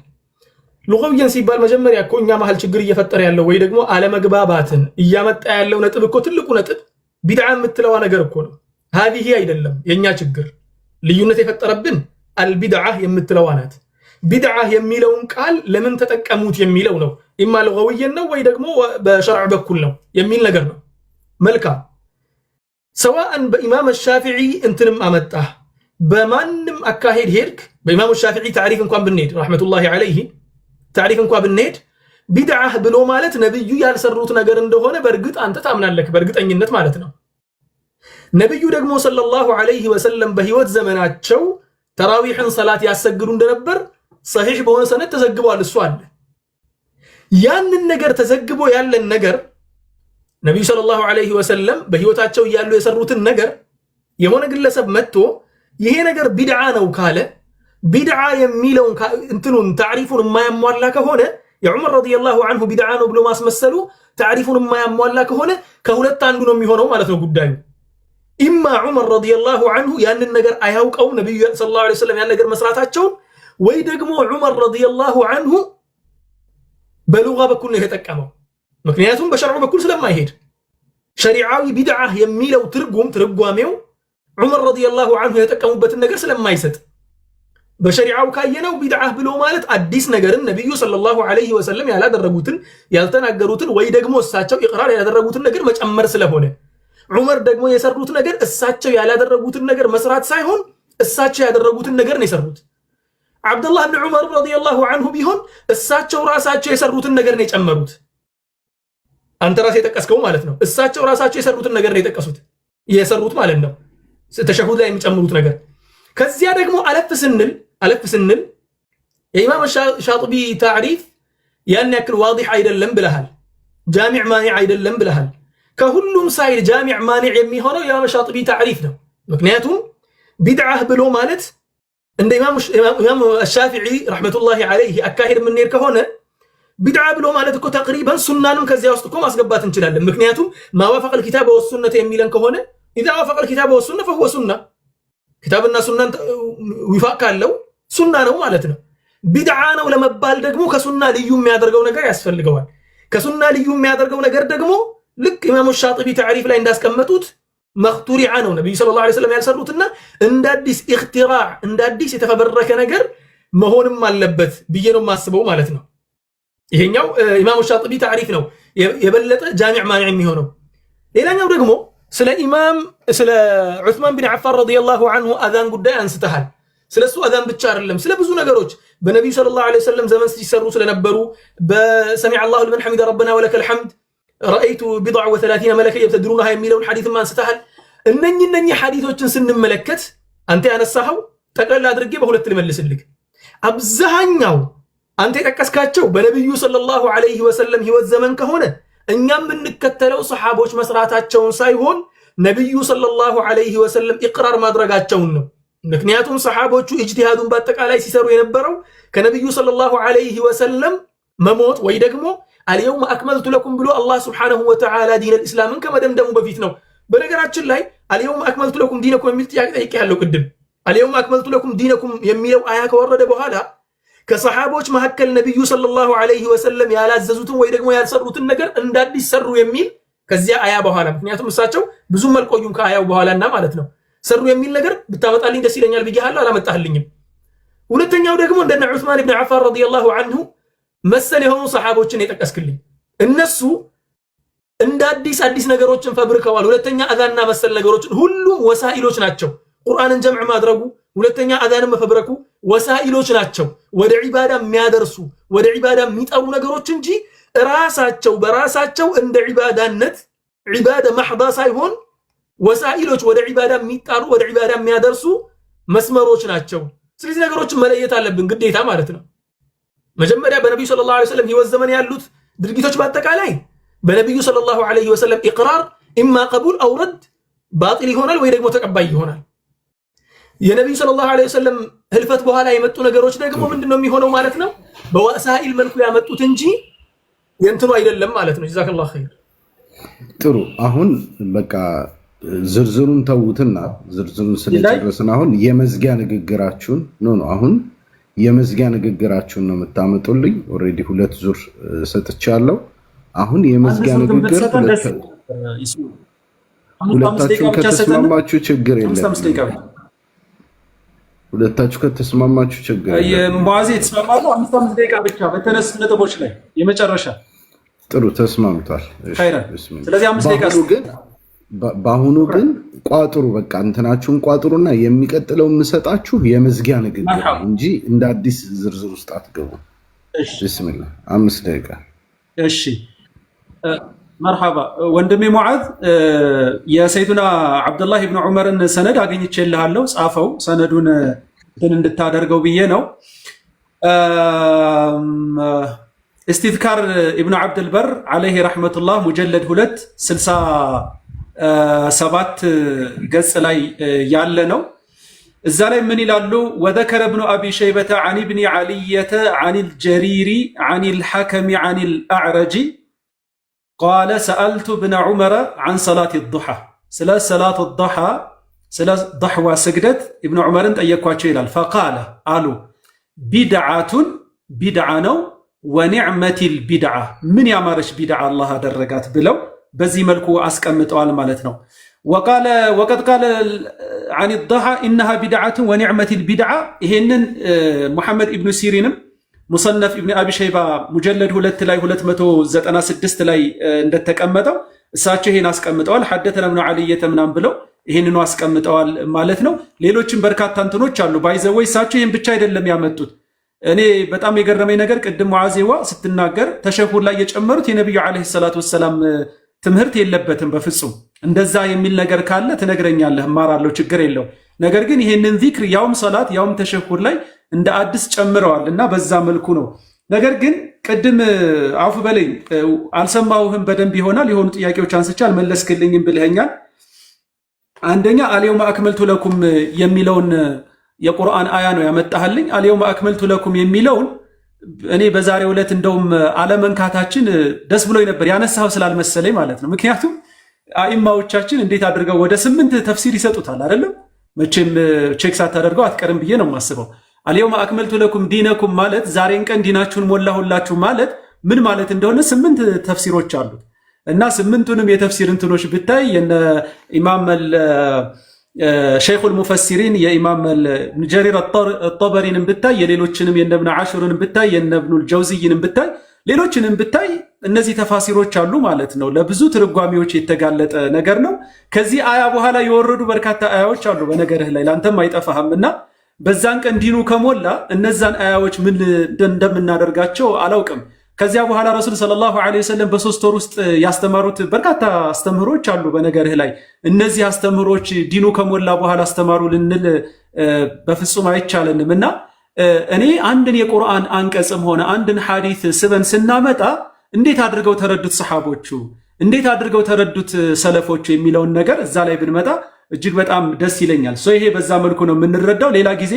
ሉጋዊያን ሲባል መጀመሪያ እኮ እኛ መሃል ችግር እየፈጠረ ያለው ወይ ደግሞ አለመግባባትን እያመጣ ያለው ነጥብ እኮ ትልቁ ነጥብ ቢድዓ የምትለዋ ነገር እኮ ነው። هذه አይደለም የኛ ችግር ልዩነት የፈጠረብን አልቢድዓ የምትለዋ ናት። ቢድዓ የሚለውን ቃል ለምን ተጠቀሙት የሚለው ነው። ኢማ ሉጋዊያን ነው ወይ ደግሞ በሸርዕ በኩል ነው የሚል ነገር ነው። መልካም ሰዋአን በኢማም ሻፊዒ እንትንም አመጣህ በማንም አካሄድ ሄድክ በኢማም ሻፊዒ ታሪፍ እንኳን ብንሄድ ረሕመቱላሂ ዐለይሂ ታሪፍ እንኳን ብንሄድ ቢድዓ ብሎ ማለት ነብዩ ያልሰሩት ነገር እንደሆነ በእርግጥ አንተ ታምናለህ በእርግጠኝነት ማለት ነው። ነብዩ ደግሞ ሰለላሁ ዐለይሂ ወሰለም በህይወት ዘመናቸው ተራዊህን ሰላት ያሰግዱ እንደነበር ሰሒህ በሆነ ሰነድ ተዘግቧል። እሱ አለ ያንን ነገር ተዘግቦ ያለን ነገር ነብዩ ሰለላሁ ዐለይሂ ወሰለም በህይወታቸው ያሉ የሰሩትን ነገር የሆነ ግለሰብ መጥቶ ይሄ ነገር ቢድዓ ነው ካለ ቢድዓ የሚለው እንትኑን ታሪፉን የማያሟላ ከሆነ የዑመር ረዲየላሁ ዐንሁ ቢድዓ ነው ብሎ ማስመሰሉ ታሪፉን የማያሟላ ከሆነ ከሁለት አንዱ ነው የሚሆነው ማለት ነው ጉዳዩ። ኢማ ዑመር ረዲየላሁ ዐንሁ ያንን ነገር አያውቀው ነብዩ ሰለላሁ ዐለይሂ ወሰለም ያን ነገር መስራታቸው ወይ ደግሞ ዑመር ረዲየላሁ ዐንሁ በሉጋ በኩል ነው የተጠቀመው። ምክንያቱም በሸርዑ በኩል ስለማይሄድ ሸሪዓዊ ቢድዓ የሚለው ትርጓሜው ዑመር ረዲየላሁ ዐንሁ የተጠቀሙበትን ነገር ስለማይሰጥ በሸሪዓው ካየነው ቢድዓ ብሎ ማለት አዲስ ነገርን ነብዩ ሰለላሁ ዐለይሂ ወሰለም ያላደረጉትን ያልተናገሩትን ወይ ደግሞ እሳቸው ኢቅራር ያላደረጉትን ነገር መጨመር ስለሆነ ዑመር ደግሞ የሰሩት ነገር እሳቸው ያላደረጉትን ነገር መስራት ሳይሆን እሳቸው ያደረጉትን ነገር ነው የሰሩት። አብዱላህ ብን ዑመር ረዲየላሁ ዐንሁ ቢሆን እሳቸው ራሳቸው የሰሩትን ነገር ነው የጨመሩት። አንተ ራስህ የጠቀስከው ማለት ነው። እሳቸው ራሳቸው የሰሩትን ነገር ነው የሰሩት ማለት ነው። ተሸሁድ ላይ የሚጨምሩት ነገር ከዚያ ደግሞ አለፍ ስንል የኢማም ሻጢቢ ታሪፍ ያን ያክል ዋዲህ አይደለም ብለሃል። ጃሚዕ ማኒዕ አይደለም ብለሃል። ከሁሉም ሳይድ ጃሚዕ ማኒዕ የሚሆነው የኢማም ሻጢቢ ታሪፍ ነው። ምክንያቱም ቢድዓ ብሎ ማለት እንደ ኢማም ሻፊዒ ረሕመቱላሂ ዐለይሂ አካሄድ የምንሄድ ከሆነ ቢድዓ ብሎ ማለት እኮ ተቅሪበን ሱናንም ከዚያ ውስጥ እኮ ማስገባት እንችላለን። ምክንያቱም ማዋፈቀል ኪታብ ወሱነት የሚለን ከሆነ ኢዛ ዋፈቀል ኪታብ ወሱነ ፈሁወ ሱና ኪታብና ሱናን ዊፋቅ ካለው ሱና ነው ማለት ነው። ቢድዓ ነው ለመባል ደግሞ ከሱና ልዩ የሚያደርገው ነገር ያስፈልገዋል። ከሱና ልዩ የሚያደርገው ነገር ደግሞ ልክ ኢማሙ ሻጢቢ ታሪፍ ላይ እንዳስቀመጡት መኽቱሪዓ ነው ነብዩ ሰለላሁ ዐለይሂ ወሰለም ያልሰሩትና እንዳዲስ ኢኽቲራዕ እንዳዲስ የተፈበረከ ነገር መሆንም አለበት ብዬ ነው የማስበው ማለት ነው። ይሄኛው ኢማሙ ሻጢቢ ታሪፍ ነው የበለጠ ጃሚዕ ማኒዕ የሚሆነው። ሌላኛው ደግሞ ስለ ዑስማን ቢን ዓፋን ረዲየላሁ ዐንሁ አዛን ጉዳይ አንስተሃል። ስለሱ አዛን ብቻ አይደለም ስለ ብዙ ነገሮች በነብዩ ሰለላሁ ዐለይሂ ወሰለም ዘመን ሲሰሩ ስለነበሩ በሰሚዐ አላሁ ሊመን ሐሚደ ረበና ወለከል ሐምድ ረአይቱ ቢድዓ ወሰላቲነ መለከ የብተድሩነሃ የሚለውን ሐዲስም አንስተሃል። እነኚህ ሐዲሶችን ስንመለከት አንተ ያነሳኸው ጠቅላላ አድርጌ በሁለት ልመልስልህ። አብዛኛው አንተ የጠቀስካቸው በነብዩ ሰለላሁ ዐለይሂ ወሰለም ህይወት ዘመን ከሆነ እኛም የምንከተለው ሰሃቦች መስራታቸውን ሳይሆን ነብዩ ሰለላሁ ዐለይሂ ወሰለም ኢቅራር ማድረጋቸውን ነው። ምክንያቱም ሰሃቦቹ ኢጅቲሃዱን በአጠቃላይ ሲሰሩ የነበረው ከነብዩ ሰለላሁ ዐለይሂ ወሰለም መሞት ወይ ደግሞ አልየውም አክመልቱ ለኩም ብሎ አላህ ሱብሓነሁ ወተዓላ ዲነል ኢስላምን ከመደምደሙ በፊት ነው። በነገራችን ላይ አልየውም አክመልቱ ለኩም ዲነኩም የሚል ጥያቄ ጠይቄያለሁ ቅድም። አልየውም አክመልቱ ለኩም ዲነኩም የሚለው አያ ከወረደ በኋላ ከሰሃቦች መካከል ነብዩ ሰለላሁ ዐለይሂ ወሰለም ያላዘዙትን ወይ ደግሞ ያልሰሩትን ነገር እንዳዲስ ሰሩ የሚል ከዚያ አያ በኋላ ምክንያቱም እሳቸው ብዙም አልቆዩም ከአያው በኋላና ማለት ነው ሰሩ የሚል ነገር ብታመጣልኝ ደስ ይለኛል ብዬሃለሁ፣ አላመጣህልኝም። ሁለተኛው ደግሞ እንደነ ዑስማን ኢብኑ ዓፋን ረዲየላሁ ዐንሁ መሰል የሆኑ ሰሃቦችን የጠቀስክልኝ እነሱ እንደ አዲስ ነገሮችን ፈብርከዋል። ሁለተኛ አዛንና መሰል ነገሮችን ሁሉም ወሳኢሎች ናቸው። ቁርአንን ጀምዕ ማድረጉ፣ ሁለተኛ አዛንን መፈብረኩ ወሳኢሎች ናቸው ወደ ዒባዳ የሚያደርሱ ወደ ዒባዳ የሚጠሩ ነገሮች እንጂ ራሳቸው በራሳቸው እንደ ዒባዳነት ዒባዳ ማህዳ ሳይሆን ወሳኢሎች ወደ ዒባዳ የሚጣሩ ወደ ዒባዳ የሚያደርሱ መስመሮች ናቸው። ስለዚህ ነገሮችን መለየት አለብን ግዴታ ማለት ነው። መጀመሪያ በነብዩ ሰለላሁ ዐለይሂ ወሰለም ህይወት ዘመን ያሉት ድርጊቶች በአጠቃላይ በነብዩ ሰለላሁ ዐለይሂ ወሰለም ኢቅራር ኢማ ቀቡል አው ረድ ባጢል ይሆናል ወይ ደግሞ ተቀባይ ይሆናል። የነብዩ ሰለላሁ ዐለይሂ ወሰለም ህልፈት በኋላ የመጡ ነገሮች ደግሞ ምንድነው የሚሆነው ማለት ነው? በወሳኢል መልኩ ያመጡት እንጂ የእንትኑ አይደለም ማለት ነው። ጀዛከላሁ ኸይር። ጥሩ። አሁን በቃ ዝርዝሩን ተውትና ዝርዝሩን ስለጨረስን አሁን የመዝጊያ ንግግራችሁን አሁን የመዝጊያ ንግግራችሁን ነው የምታመጡልኝ። ኦሬዲ 2 ዙር ሰጥቻለሁ። አሁን የመዝጊያ ንግግር ሁለታችሁ ከተስማማችሁ ችግር የለም። ሁለታችሁ ከተስማማችሁ ችግር የለም። ሙአዚ ተስማማሉ። 5 ደቂቃ ብቻ በተነሱ ነጥቦች ላይ የመጨረሻ ጥሩ ተስማምቷል። ስለዚህ 5 ደቂቃ ግን በአሁኑ ግን ቋጥሩ፣ በቃ እንትናችሁን ቋጥሩና የሚቀጥለው የምሰጣችሁ የመዝጊያ ንግግር እንጂ እንደ አዲስ ዝርዝር ውስጥ አትገቡ። ቢስሚላህ 5 ደቂቃ። እሺ መርሐባ ወንድሜ ሙዓዝ፣ የሰይዱና አብዱላህ ኢብኑ ዑመርን ሰነድ አግኝቼልሃለሁ። ጻፈው ሰነዱን እንድታደርገው ብዬ ነው። ኢስቲዝካር ኢብኑ አብድልበር ዓለይሂ ረሕመቱላህ ሙጀለድ 2 67 ገጽ ላይ ያለ ነው። እዛ ላይ ምን ይላሉ? ወዘከረ ኢብኑ አቢ ሸይበተ ዐን ኢብኒ ዓልየተ ዐኒል ጀሪሪ ዐኒል ሐከሚ ዐኒል አዕረጂ ቃለ ሰአልቱ ብነ ዑመረ ዐን ሰላት ዱሓ፣ ስለ ሰላት ዱሓ ስለ ضሕዋ ስግደት ኢብኑ ዑመርን ጠየኳቸው ይላል። ፈቃለ አሉ ቢድዓቱን ቢድዓ ነው፣ ወኒዕመቲል ቢድዓ ምን ያማረች ቢድዓ አላህ አደረጋት ብለው በዚህ መልኩ አስቀምጠዋል ማለት ነው። ወቀድ ቃለ ዐን ዱሓ ኢነሃ ቢድዓቱን ወኒዕመቲል ቢድዓ። ይሄንን ሙሐመድ ኢብኑ ሲሪንም ሙሰነፍ ኢብኑ አቢ ሸይባ ሙጀለድ 2 ላይ 296 ላይ እንደተቀመጠው እሳቸው ይሄን አስቀምጠዋል። ሐደተና ኢብኑ ዓልየተ ምናምን ብለው ይሄንኑ አስቀምጠዋል ማለት ነው። ሌሎችም በርካታ እንትኖች አሉ። ባይዘወይ እሳቸው ይሄን ብቻ አይደለም ያመጡት። እኔ በጣም የገረመኝ ነገር ቅድም ሙዓዚዋ ስትናገር ተሸሁድ ላይ የጨመሩት የነብዩ ዓለይሂ ሰላቱ ወሰላም ትምህርት የለበትም በፍጹም። እንደዛ የሚል ነገር ካለ ትነግረኛለህ፣ እማራለሁ፣ ችግር የለው። ነገር ግን ይሄንን ዚክር ያውም ሰላት ያውም ተሸሁድ ላይ እንደ አዲስ ጨምረዋል እና በዛ መልኩ ነው። ነገር ግን ቅድም አፉ በለኝ አልሰማሁህም በደንብ ይሆናል። የሆኑ ጥያቄዎች አንስቼ አልመለስክልኝም ብለኸኛል። አንደኛ አልየውመ አክመልቱ ለኩም የሚለውን የቁርአን አያ ነው ያመጣህልኝ። አልየውመ አክመልቱ ለኩም የሚለውን እኔ በዛሬው ዕለት እንደውም አለመንካታችን ደስ ብሎኝ ነበር፣ ያነሳው ስላልመሰለኝ ማለት ነው። ምክንያቱም አኢማዎቻችን እንዴት አድርገው ወደ 8 ተፍሲር ይሰጡታል አይደለም? መቼም ቼክ ሳታደርገው አትቀርም ብዬ ነው የማስበው። አልየውመ አክመልቱ ለኩም ዲነኩም ማለት ዛሬን ቀን ዲናችሁን ሞላሁላችሁ ማለት ምን ማለት እንደሆነ 8 ተፍሲሮች አሉት እና 8ቱንም የተፍሲር እንትኖች ብታይ የነ ኢማም ሸይኹል ሙፈሲሪን የኢማም ኢብኑ ጀሪር አጠበሪንም ብታይ የሌሎችንም የነ ኢብኑ ዓሹርንም ብታይ የነ ኢብኑል ጀውዚይንም ብታይ ሌሎችንም ብታይ እነዚህ ተፋሲሮች አሉ ማለት ነው። ለብዙ ትርጓሜዎች የተጋለጠ ነገር ነው። ከዚህ አያ በኋላ የወረዱ በርካታ አያዎች አሉ በነገርህ ላይ ላንተም አይጠፋህም እና በዛን ቀን ዲኑ ከሞላ እነዛን አያዎች ምን እንደምናደርጋቸው አላውቅም። ከዚያ በኋላ ረሱል ሰለላሁ ዐለይሂ ወሰለም በ3 ወር ውስጥ ያስተማሩት በርካታ አስተምህሮች አሉ በነገርህ ላይ። እነዚህ አስተምህሮች ዲኑ ከሞላ በኋላ አስተማሩ ልንል በፍጹም አይቻለንም እና እኔ አንድን የቁርአን አንቀጽም ሆነ አንድን ሐዲስ ስበን ስናመጣ እንዴት አድርገው ተረዱት ሰሓቦቹ፣ እንዴት አድርገው ተረዱት ሰለፎቹ የሚለውን ነገር እዛ ላይ ብንመጣ እጅግ በጣም ደስ ይለኛል። ይሄ በዛ መልኩ ነው የምንረዳው። ሌላ ጊዜ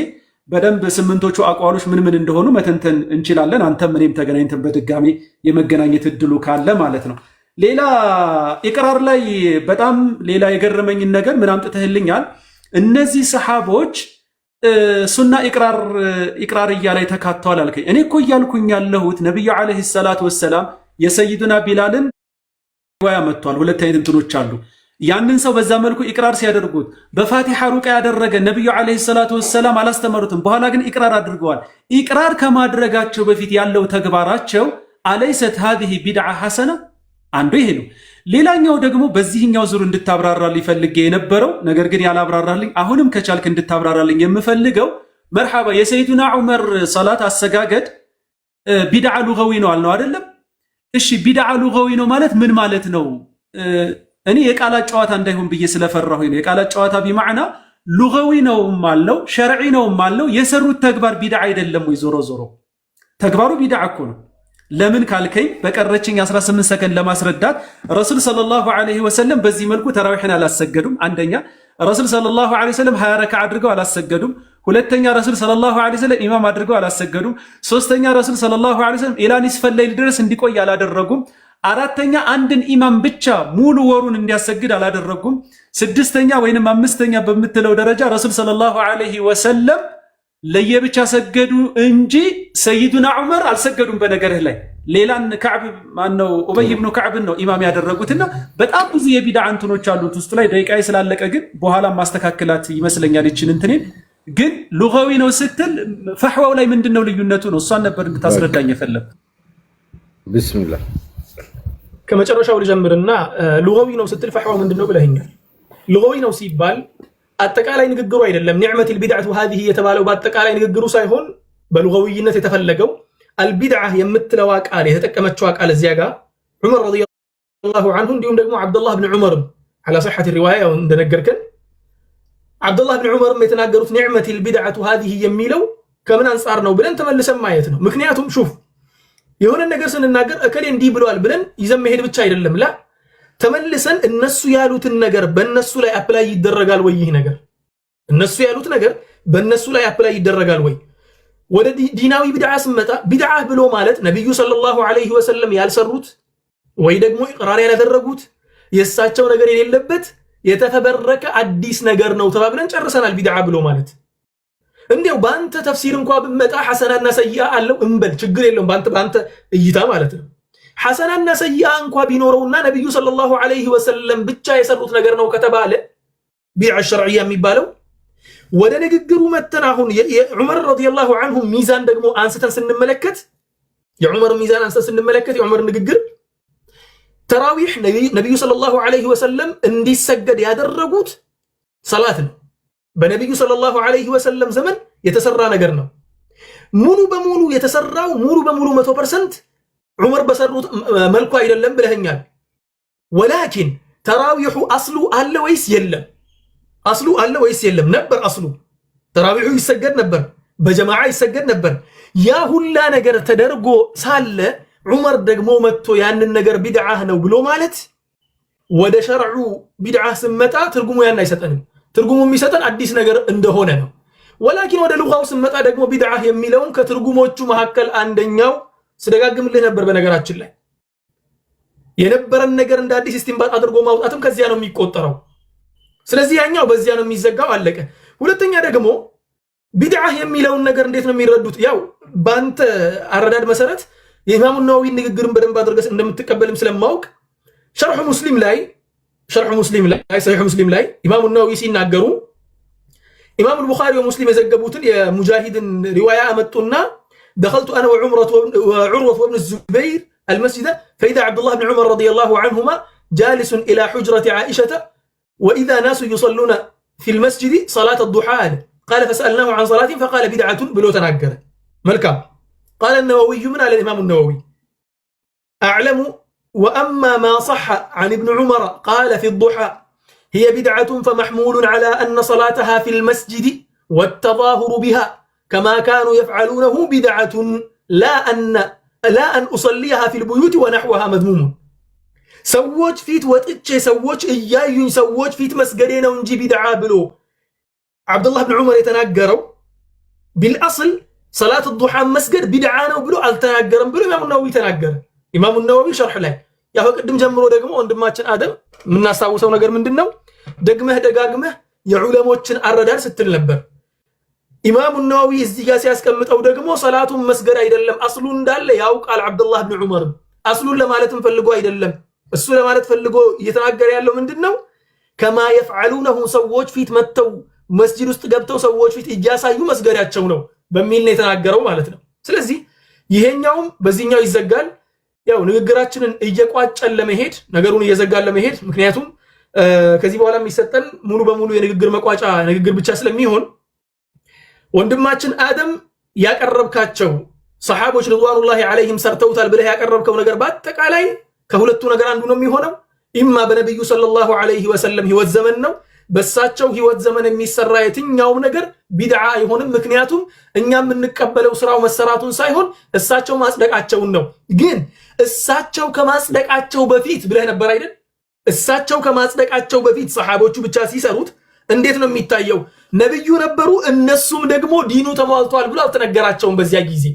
በደንብ 8ቶቹ አቋሎች ምን ምን እንደሆኑ መተንተን እንችላለን። አንተም እኔም ተገናኝተን በድጋሚ የመገናኘት እድሉ ካለ ማለት ነው። ሌላ ኢቅራር ላይ በጣም ሌላ የገረመኝን ነገር ምን አምጥተህልኛል? እነዚህ ሰሓቦች ሱና ኢቅራርያ ላይ ተካተዋል አልከኝ። እኔ እኮ እያልኩኝ ያለሁት ነቢዩ ዓለይሂ ሰላቱ ወሰላም የሰይዱና ቢላልን ሪዋያ መጥቷል። 2 አይነት እንትኖች አሉ። ያንን ሰው በዛ መልኩ ኢቅራር ሲያደርጉት በፋቲሓ ሩቃ ያደረገ ነቢዩ ዓለይሂ ሰላቱ ወሰላም አላስተማሩትም። በኋላ ግን ኢቅራር አድርገዋል። ኢቅራር ከማድረጋቸው በፊት ያለው ተግባራቸው አለይሰት ሃዚህ ቢድዓ ሐሰና፣ አንዱ ይሄ ነው። ሌላኛው ደግሞ በዚህኛው ዙር እንድታብራራልኝ ፈልጌ የነበረው ነገር ግን ያላብራራልኝ አሁንም ከቻልክ እንድታብራራልኝ የምፈልገው መርሐባ የሰይዱና ዑመር ሰላት አሰጋገድ ቢድዓ ሉጋዊ ነው አልነው አይደለም? እሺ ቢድዓ ሉጋዊ ነው ማለት ምን ማለት ነው? እኔ የቃላት ጨዋታ እንዳይሆን ብዬ ስለፈራሁኝ ነው። የቃላት ጨዋታ ቢማዕና ሉጋዊ ነው ማለው ሸርዒ ነው ማለው የሰሩት ተግባር ቢድዓ አይደለም ወይ? ዞሮ ዞሮ ተግባሩ ቢድዓ እኮ ነው። ለምን ካልከኝ በቀረችኝ 18 ሰከንድ ለማስረዳት ረሱል ሰለላሁ ዐለይሂ ወሰለም በዚህ መልኩ ተራዊህን አላሰገዱም። አንደኛ ረሱል ሰለላሁ ዐለይሂ ወሰለም 20 ረክዓ አድርገው አላሰገዱም። ሁለተኛ ረሱል ሰለላሁ ዐለይሂ ወሰለም ኢማም አድርገው አላሰገዱም። ሶስተኛ ረሱል ሰለላሁ ዐለይሂ ወሰለም ኢላ ኒስፈል ለይል ድረስ እንዲቆይ አላደረጉም። አራተኛ አንድን ኢማም ብቻ ሙሉ ወሩን እንዲያሰግድ አላደረጉም። ስድስተኛ ወይንም አምስተኛ በምትለው ደረጃ ረሱል ሰለላሁ ዐለይሂ ወሰለም ለየብቻ ሰገዱ እንጂ ሰይዱና ዑመር አልሰገዱም። በነገርህ ላይ ሌላን ከዕብ ማነው ኡበይ ኢብኑ ከዕብን ነው ኢማም ያደረጉትና በጣም ብዙ የቢድዓ እንትኖች አሉት ውስጡ ላይ ደቂቃዬ ስላለቀ ግን በኋላ ማስተካከላት ይመስለኛል። ይችን እንትኔን ግን ሉጋዊ ነው ስትል ፈህዋው ላይ ምንድነው ልዩነቱ ነው? እሷን ነበር እንድታስረዳኝ የፈለኩ። ቢስሚላህ ከመጨረሻው ልጀምርና ሉጋዊ ነው ስትል ፈህዋው ምንድነው ብለኸኛል። ሉጋዊ ነው ሲባል አጠቃላይ ንግግሩ አይደለም። ኒዕመቲል ቢድዓቱ ሃዚሂ የተባለው በአጠቃላይ ንግግሩ ሳይሆን በሉጋዊነት የተፈለገው አልቢድዓ የምትለዋ ቃል የተጠቀመችው ቃል እዚያ ጋር ዑመር ረዲየላሁ ዐንሁ እንዲሁም ደግሞ አብዱላህ ብን ዑመር ዐላ ሰሐቲ ሪዋያ እንደነገርከን አብዱላህ ብን ዑመርም የተናገሩት ኒዕመቲል ቢድዓቱ ሃዚሂ የሚለው ከምን አንጻር ነው ብለን ተመልሰን ማየት ነው። ምክንያቱም ሹፍ የሆነ ነገር ስንናገር እከሌ እንዲህ ብለዋል ብለን ይዘን መሄድ ብቻ አይደለም ላ ተመልሰን እነሱ ያሉትን ነገር በእነሱ ላይ አፕላይ ይደረጋል ወይ? ይህ ነገር እነሱ ያሉት ነገር በእነሱ ላይ አፕላይ ይደረጋል ወይ? ወደ ዲናዊ ቢድዓ ስመጣ ቢድዓ ብሎ ማለት ነብዩ ሰለላሁ ዐለይሂ ወሰለም ያልሰሩት ወይ ደግሞ ኢቅራር ያላደረጉት የእሳቸው ነገር የሌለበት የተፈበረከ አዲስ ነገር ነው ተባብለን ጨርሰናል። ቢድዓ ብሎ ማለት እንዴው በአንተ ተፍሲር እንኳን ብመጣ ሐሰናና ሰይአ አለው እንበል ችግር የለውም። በአንተ እይታ ማለት ነው ሐሰናና ሰይአ እንኳን ቢኖረውና ነብዩ ሰለላሁ ዐለይሂ ወሰለም ብቻ የሰሩት ነገር ነው ከተባለ ቢድዓ ሸርዒያ የሚባለው ወደ ንግግሩ መተን አሁን የዑመር ረዲየላሁ ዐንሁ ሚዛን ደግሞ አንስተን ስንመለከት የዑመር ሚዛን አንስተን ስንመለከት የዑመር ንግግር ተራዊህ ነብዩ ሰለላሁ ዐለይሂ ወሰለም እንዲሰገድ ያደረጉት ሰላት ነው። በነብዩ ሰለላሁ ዐለይሂ ወሰለም ዘመን የተሰራ ነገር ነው። ሙሉ በሙሉ የተሰራው ሙሉ በሙሉ 100% ዑመር በሰሩት መልኩ አይደለም ብለኸኛል። ወላኪን ተራዊሁ አስሉ አለ ወይስ የለም? አስሉ አለ ወይስ የለም? ነበር አስሉ ተራዊሁ ይሰገድ ነበር፣ በጀማዓ ይሰገድ ነበር። ያ ሁላ ነገር ተደርጎ ሳለ ዑመር ደግሞ መጥቶ ያንን ነገር ቢድዓ ነው ብሎ ማለት ወደ ሸርዑ ቢድዓ ስመጣ ትርጉሙ ያን አይሰጠንም። ትርጉሙ የሚሰጠን አዲስ ነገር እንደሆነ ነው። ወላኪን ወደ ሉጋው ስመጣ ደግሞ ቢድዓ የሚለውን ከትርጉሞቹ መካከል አንደኛው ስደጋግምልህ ነበር። በነገራችን ላይ የነበረን ነገር እንደ አዲስ ኢስቲንባጥ አድርጎ ማውጣትም ከዚያ ነው የሚቆጠረው። ስለዚህ ያኛው በዚያ ነው የሚዘጋው፣ አለቀ። ሁለተኛ ደግሞ ቢድዓ የሚለውን ነገር እንዴት ነው የሚረዱት? ያው በአንተ አረዳድ መሰረት የኢማሙ ነወዊ ንግግርን በደንብ አድርገህ እንደምትቀበልም ስለማውቅ ሸርሑ ሙስሊም ላይ ሰሒሕ ሙስሊም ላይ ኢማሙ ነወዊ ሲናገሩ ኢማሙ ቡኻሪ ወሙስሊም የዘገቡትን የሙጃሂድን ሪዋያ አመጡና دخلت أنا وعروة وابن الزبير المسجد فإذا عبد الله بن عمر رضي الله عنهما جالس إلى حجرة عائشة وإذا ناس يصلون في المسجد صلاة الضحى. قال فسألناه عن صلاة فقال بدعة بلو تناقر ملكا. قال النووي من على الإمام النووي أعلم وأما ما صح عن ابن عمر قال في الضحى هي بدعة فمحمول على أن صلاتها في المسجد والتظاهر بها كما كانوا يفعلونه بدعة لا أن أصليها في البيوت ونحوها مذموم. سووج فيت وتتشي سووج إيايون سووج فيت مسجدين ونجي بدعة بلو عبد الله بن عمر يتناقروا بالأصل صلاة الضحى مسجد بدعة وبلو التناقرن بلو إمام النووي تناقر. إمام النووي شرح له يا هو قدم جمرو دقمو وندماتشن آدم من ناس ساوسو نقر من دنو دقمه يا علماء الردار ستن لبر. ኢማሙ ነወዊ እዚህ ጋር ሲያስቀምጠው ደግሞ ሰላቱን መስገድ አይደለም አስሉ እንዳለ ያውቃል። አብዱላህ ብን ዑመር አስሉን ለማለትም ፈልጎ አይደለም እሱ ለማለት ፈልጎ እየተናገረ ያለው ምንድነው? ከማ يفعلونه ሰዎች ፊት መተው መስጂድ ውስጥ ገብተው ሰዎች ፊት እያሳዩ መስገዳቸው ነው በሚል ነው የተናገረው ማለት ነው። ስለዚህ ይሄኛውም በዚህኛው ይዘጋል። ያው ንግግራችንን እየቋጨን ለመሄድ ነገሩን እየዘጋን ለመሄድ ምክንያቱም ከዚህ በኋላ የሚሰጠን ሙሉ በሙሉ የንግግር መቋጫ ንግግር ብቻ ስለሚሆን ወንድማችን አደም ያቀረብካቸው ሰሃቦች ሪድዋኑላሂ ዐለይሂም ሰርተውታል ብለህ ያቀረብከው ነገር በአጠቃላይ ከሁለቱ ነገር አንዱ ነው የሚሆነው። ኢማ በነብዩ ሰለላሁ ዐለይሂ ወሰለም ህይወት ዘመን ነው። በሳቸው ህይወት ዘመን የሚሰራ የትኛው ነገር ቢድዓ አይሆንም። ምክንያቱም እኛ የምንቀበለው ስራው መሰራቱን ሳይሆን እሳቸው ማጽደቃቸውን ነው። ግን እሳቸው ከማጽደቃቸው በፊት ብለህ ነበር አይደል? እሳቸው ከማጽደቃቸው በፊት ሰሃቦቹ ብቻ ሲሰሩት እንዴት ነው የሚታየው? ነብዩ ነበሩ፣ እነሱም ደግሞ ዲኑ ተሟልቷል ብሎ አልተነገራቸውም። በዚያ ጊዜ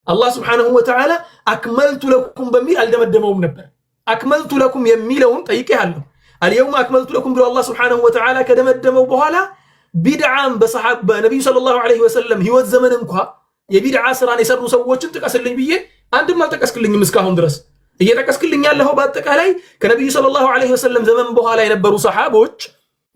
አላህ ሱብሓነሁ ወተዓላ አክመልቱ ለኩም በሚል አልደመደመውም ነበር። አክመልቱ ለኩም የሚለውን ጠይቄሃለሁ። አልየውም አክመልቱ ለኩም ብሎ አላህ ሱብሓነሁ ወተዓላ ከደመደመው በኋላ ቢድዓም በነብዩ ሰለላሁ ዐለይሂ ወሰለም ህይወት ዘመን እንኳ የቢድዓ ስራን የሰሩ ሰዎችን ጥቀስልኝ ብዬ አንድም አልጠቀስክልኝም እስካሁን ድረስ። እየጠቀስክልኝ ያለው በአጠቃላይ ከነብዩ ሰለላሁ ዐለይሂ ወሰለም ዘመን በኋላ የነበሩ ሰሃቦች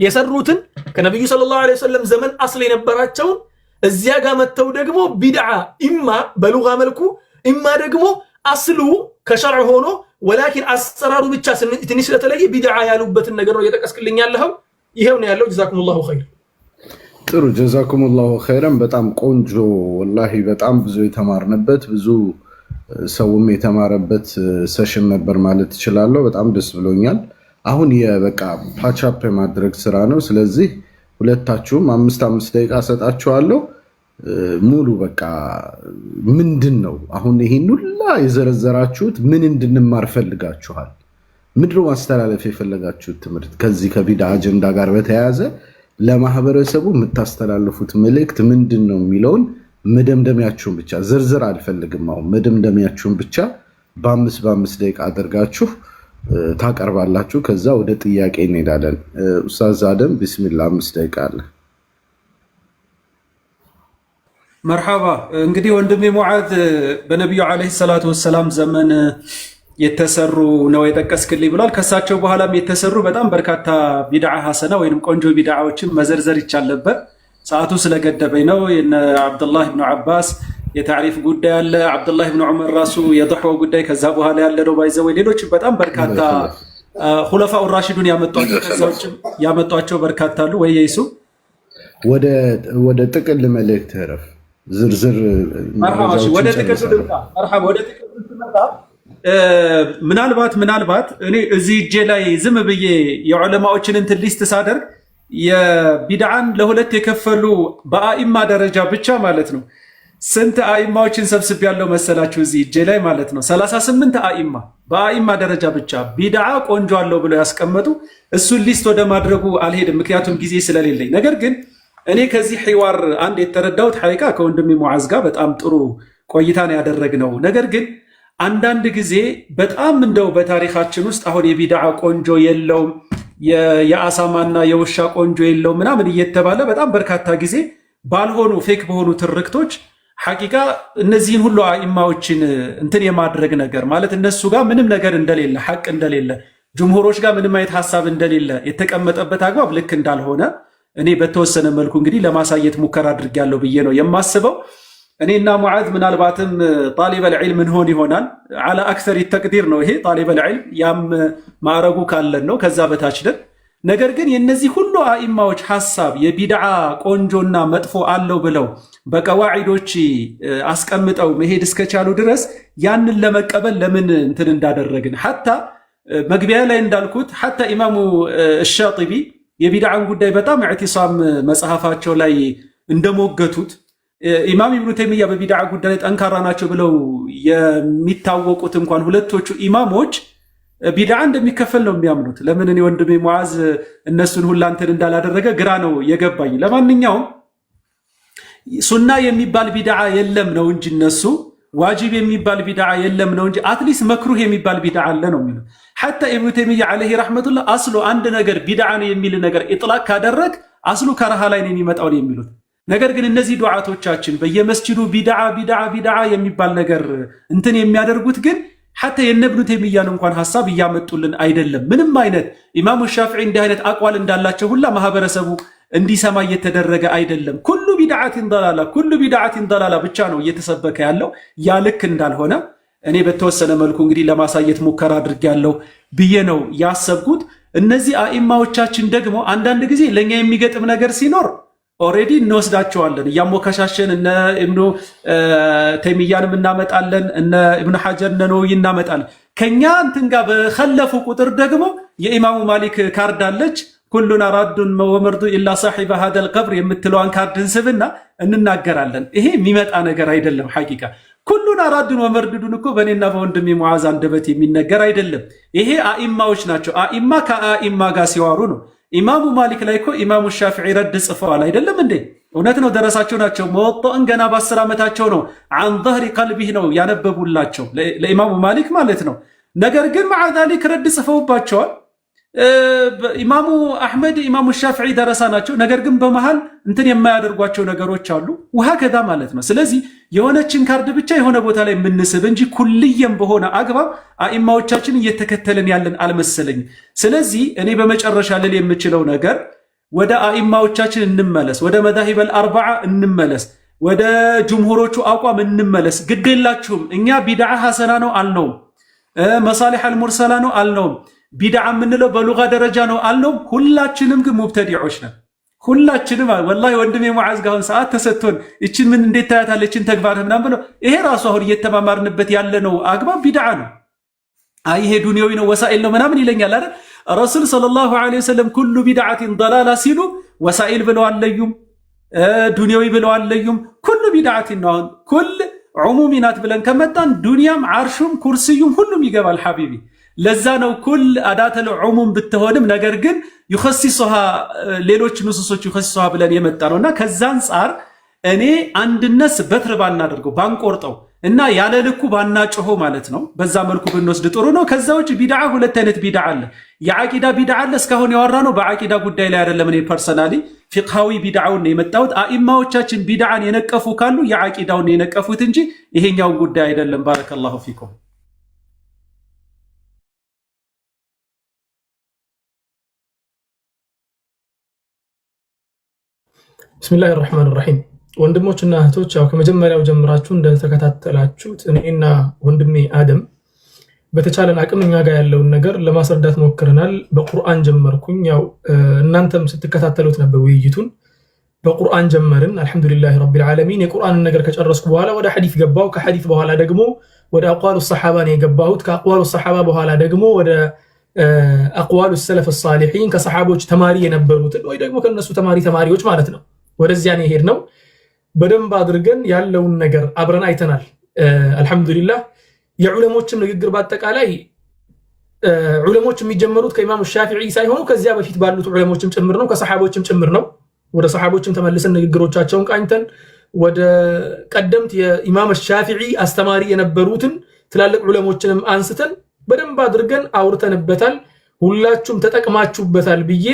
የሰሩትን ከነብዩ ሰለላሁ ዐለይሂ ወሰለም ዘመን አስል የነበራቸውን እዚያ ጋር መተው ደግሞ ቢድዓ ኢማ በሉጋ መልኩ ኢማ ደግሞ አስሉ ከሸርዕ ሆኖ ወላኪን አሰራሩ ብቻ ትንሽ ስለተለየ ቢድዓ ያሉበትን ነገር ነው እየጠቀስክልኝ ያለው። ይሄው ነው ያለው። ጀዛኩሙላሁ ኸይር። ጥሩ ጀዛኩሙላሁ ኸይረን። በጣም ቆንጆ ወላሂ፣ በጣም ብዙ የተማርንበት ብዙ ሰውም የተማረበት ሴሽን ነበር ማለት እችላለሁ። በጣም ደስ ብሎኛል። አሁን የበቃ ፓቻፕ የማድረግ ስራ ነው። ስለዚህ ሁለታችሁም 5 ደቂቃ ሰጣችኋለሁ። ሙሉ በቃ ምንድን ነው አሁን ይሄን ሁላ የዘረዘራችሁት ምን እንድንማር ፈልጋችኋል? ምንድነው ማስተላለፍ የፈለጋችሁት ትምህርት ከዚህ ከቢድዓ አጀንዳ ጋር በተያያዘ ለማህበረሰቡ የምታስተላልፉት መልእክት ምንድን ነው የሚለውን መደምደሚያችሁን ብቻ ዝርዝር አልፈልግም። አሁን መደምደሚያችሁን ብቻ በ5 ደቂቃ አድርጋችሁ ታቀርባላችሁ። ከዛ ወደ ጥያቄ እንሄዳለን። ኡስታዝ አደም ቢስሚላህ 5 ደቂቃ አለ። መርሐባ። እንግዲህ ወንድሜ ሙዓዝ በነቢዩ ዓለይሂ ሰላቱ ወሰላም ዘመን የተሰሩ ነው የጠቀስክልኝ ብሏል። ከሳቸው በኋላም የተሰሩ በጣም በርካታ ቢድዓ ሐሰና ወይም ቆንጆ ቢድዓዎችን መዘርዘር ይቻል ነበር። ሰዓቱ ስለገደበኝ ነው። የነ አብዱላህ ብኑ አባስ የታሪፍ ጉዳይ አለ። አብዱላህ ብኑ ዑመር ራሱ የዱሕዋ ጉዳይ ከዛ በኋላ ያለ ነው ባይዘው። ሌሎች በጣም በርካታ ኹለፋኡ ራሺዱን ያመጧቸው ከዛ ውጭ ያመጧቸው በርካታ አሉ። ወይ ይሱ ወደ ጥቅል መልእክት ረፍ ዝርዝር ወደ ጥቅል ልምጣ። ምናልባት እኔ እዚህ እጄ ላይ ዝም ብዬ የዑለማዎችን እንትን ሊስት ሳደርግ የቢድዓን ለሁለት የከፈሉ በአኢማ ደረጃ ብቻ ማለት ነው ስንት አኢማዎችን ሰብስብ ያለው መሰላችሁ? እዚህ እጄ ላይ ማለት ነው 38 አኢማ በአኢማ ደረጃ ብቻ ቢድዓ ቆንጆ አለው ብለው ያስቀመጡ። እሱን ሊስት ወደ ማድረጉ አልሄድም ምክንያቱም ጊዜ ስለሌለኝ። ነገር ግን እኔ ከዚህ ሒዋር አንድ የተረዳሁት ሐቂቃ ከወንድሜ ሙዓዝ ጋር በጣም ጥሩ ቆይታ ነው ያደረግነው። ነገር ግን አንዳንድ ጊዜ በጣም እንደው በታሪካችን ውስጥ አሁን የቢድዓ ቆንጆ የለውም የአሳማና የውሻ ቆንጆ የለውም ምናምን እየተባለ በጣም በርካታ ጊዜ ባልሆኑ ፌክ በሆኑ ትርክቶች ሐቂቃ እነዚህን ሁሉ አኢማዎችን እንትን የማድረግ ነገር ማለት እነሱ ጋር ምንም ነገር እንደሌለ ሐቅ እንደሌለ ጅምሁሮች ጋር ምንም አይነት ሐሳብ እንደሌለ የተቀመጠበት አግባብ ልክ እንዳልሆነ እኔ በተወሰነ መልኩ እንግዲህ ለማሳየት ሙከራ አድርጌያለሁ ብዬ ነው የማስበው። እኔና ሙዓዝ ምናልባትም ጣሊበል ዒልም እንሆን ይሆናል። አላ አክሰር ተቅዲር ነው ይሄ ጣሊበል ዒልም ያም ማዕረጉ ካለን ነው ከዛ በታች ነን። ነገር ግን የነዚህ ሁሉ አኢማዎች ሐሳብ የቢድዓ ቆንጆና መጥፎ አለው ብለው በቀዋዒዶች አስቀምጠው መሄድ እስከቻሉ ድረስ ያንን ለመቀበል ለምን እንትን እንዳደረግን ሐታ መግቢያ ላይ እንዳልኩት ሐታ ኢማሙ አሻጢቢ የቢድዓን ጉዳይ በጣም ኢዕቲሳም መጽሐፋቸው ላይ እንደሞገቱት ኢማም ኢብኑ ተይሚያ በቢድዓ ጉዳይ ጠንካራ ናቸው ብለው የሚታወቁት እንኳን ሁለቶቹ ኢማሞች ቢድዓ እንደሚከፈል ነው የሚያምኑት። ለምን እኔ ወንድሜ ሙዓዝ እነሱን ሁላ እንትን እንዳላደረገ ግራ ነው የገባኝ። ለማንኛውም ሱና የሚባል ቢድዓ የለም ነው እንጂ እነሱ ዋጅብ የሚባል ቢድዓ የለም ነው እንጂ አትሊስት መክሩህ የሚባል ቢድዓ አለ ነው የሚሉት። ሐታ ኢብኑ ተይሚያ ዓለይሂ ረሕመቱላህ አስሉ አንድ ነገር ቢድዓ ነው የሚል ነገር ኢጥላቅ ካደረግ አስሉ ከረሃ ላይ ነው የሚመጣው ነው የሚሉት። ነገር ግን እነዚህ ዱዓቶቻችን በየመስጂዱ ቢድዓ የሚባል ነገር እንትን የሚያደርጉት ግን ሐታ የነ ኢብኑ ተይሚያን እንኳን ሐሳብ እያመጡልን አይደለም። ምንም አይነት ኢማሙ ሻፊዒ እንዲህ አይነት አቋል እንዳላቸው ሁላ ማህበረሰቡ እንዲሰማ እየተደረገ አይደለም። ኩሉ ቢድዓቲን ضላላ ብቻ ነው እየተሰበከ ያለው። ያ ልክ እንዳልሆነ እኔ በተወሰነ መልኩ እንግዲህ ለማሳየት ሙከራ አድርጌያለሁ ብዬ ነው ያሰብኩት። እነዚህ አኢማዎቻችን ደግሞ አንዳንድ ጊዜ ለኛ የሚገጥም ነገር ሲኖር ኦሬዲ እንወስዳቸዋለን እያሞካሻሸን እነ ኢብኑ ተይሚያንም እናመጣለን እነ ኢብኑ ሐጀር እነ ነወዊ እናመጣለን። ከኛ እንትን ጋር በኸለፉ ቁጥር ደግሞ የኢማሙ ማሊክ ካርድ አለች ኩሉና ራዱን ወመርዱ ኢላ ሳሒበ ሀደል ቀብር የምትለዋን ካርድ እንስብና እንናገራለን። ይሄ የሚመጣ ነገር አይደለም። ሐቂቃ ኩሉና ራዱን ወመርዱን እኮ በእኔና በወንድሜ ሙዓዝ አንደበት የሚነገር አይደለም። ይሄ አኢማዎች ናቸው። አኢማ ከአኢማ ጋር ሲዋሩ ነው። ኢማሙ ማሊክ ላይ እኮ ኢማሙ ሻፊዒ ረድ ጽፈዋል አይደለም እንዴ? እውነት ነው፣ ደረሳቸው ናቸው። መወጣን ገና በ10 ዓመታቸው ነው አን ظهر ቀልቢህ ነው ያነበቡላቸው ለኢማሙ ማሊክ ማለት ነው። ነገር ግን مع ذلك ረድ ጽፈውባቸዋል። ኢማሙ አሕመድ ኢማሙ ሻፊዒ ደረሳ ናቸው። ነገር ግን በመሃል እንትን የማያደርጓቸው ነገሮች አሉ። ውሃ ከዛ ማለት ነው። ስለዚህ የሆነችን ካርድ ብቻ የሆነ ቦታ ላይ የምንስብ እንጂ ኩልየም በሆነ አግባብ አኢማዎቻችን እየተከተልን ያለን አልመሰለኝም። ስለዚህ እኔ በመጨረሻ ልል የምችለው ነገር ወደ አኢማዎቻችን እንመለስ፣ ወደ መዛሂበል አርበዓ እንመለስ፣ ወደ ጅምሁሮቹ አቋም እንመለስ። ግዴላችሁም እኛ ቢድዓ ሐሰና ነው አልነውም፣ መሳሊሕ አልሙርሰላ ነው አልነውም፣ ቢድዓ የምንለው በሉጋ ደረጃ ነው አልነውም። ሁላችንም ግን ሙብተዲዖች ነን። ሁላችንም ወላሂ ወንድሜ ሙዓዝ ጋር አሁን ሰዓት ተሰጥቶን እችን ምን እንዴት ታያታለህ እችን ተግባር ምናምን ብለው ይሄ ራሱ አሁን እየተማማርንበት ያለነው አግባብ ቢድዓ ነው። አይ ይሄ ዱንያዊ ነው ወሳኢል ነው ምናምን ይለኛል አይደል? ረሱል ሰለላሁ ዐለይሂ ወሰለም ኩሉ ቢድዓቲን ضላላ ሲሉ ወሳኢል ብለው አለዩም፣ ዱንያዊ ብለው አለዩም። ኩሉ ቢድዓቲን ነው። አሁን ኩል ዑሙሚናት ብለን ከመጣን ዱንያም ዓርሹም ኩርሲዩም ሁሉም ይገባል ሐቢቢ። ለዛ ነው ኩል አዳተል ዑሙም ብትሆንም ነገር ግን ይኸሲሱሃ ሌሎች ንሱሶች ይኸሲሱሃ ብለን የመጣ ነውና ከዛ አንጻር እኔ አንድነስ በትር ባናደርገው ባንቆርጠው እና ያለ ልኩ ባናጭሆ ማለት ነው። በዛ መልኩ ብንወስድ ጥሩ ነው። ከዛ ውጭ ቢድዓ ሁለት አይነት ቢድዓ አለ። የዓቂዳ ቢድዓ አለ። እስካሁን ያወራ ነው በዓቂዳ ጉዳይ ላይ አይደለም። እኔ ፐርሰናሊ ፊቅሃዊ ቢድዓውን ነው የመጣሁት። አኢማዎቻችን ቢድዓን የነቀፉ ካሉ የዓቂዳውን የነቀፉት እንጂ ይሄኛውን ጉዳይ አይደለም። ባረከላሁ ፊኩም። ብስሚላህ ራሕማን ራሒም። ወንድሞችና እህቶች ያው ከመጀመሪያው ጀምራችሁ እንደተከታተላችሁት እኔና ወንድሜ አደም በተቻለን አቅም እኛ ጋር ያለውን ነገር ለማስረዳት ሞክረናል። በቁርአን ጀመርኩኝ። ያው እናንተም ስትከታተሉት ነበር ውይይቱን። በቁርአን ጀመርን። አልሐምዱሊላህ ረቢል ዓለሚን። የቁርአንን ነገር ከጨረስኩ በኋላ ወደ ሐዲስ ገባሁ። ከሐዲስ በኋላ ደግሞ ወደ አቅዋሉ ሰሓባ ነው የገባሁት። ከአቅዋሉ ሰሓባ በኋላ ደግሞ ወደ አቅዋሉ ሰለፍ ሳሊሒን ከሰሓቦች ተማሪ የነበሩትን ወይ ደግሞ ከነሱ ተማሪዎች ማለት ነው ወደዚያ ነው የሄድነው። በደንብ አድርገን ያለውን ነገር አብረን አይተናል። አልሐምዱሊላህ። የዑለሞችም ንግግር በአጠቃላይ ዑለሞች የሚጀመሩት ከኢማሙ ሻፊዒ ሳይሆኑ ከዚያ በፊት ባሉት ዑለሞችም ጭምር ነው፣ ከሰሓቦችም ጭምር ነው። ወደ ሰሓቦችም ተመልሰን ንግግሮቻቸውን ቃኝተን ወደ ቀደምት የኢማም ሻፊዒ አስተማሪ የነበሩትን ትላልቅ ዑለሞችንም አንስተን በደንብ አድርገን አውርተንበታል። ሁላችሁም ተጠቅማችሁበታል ብዬ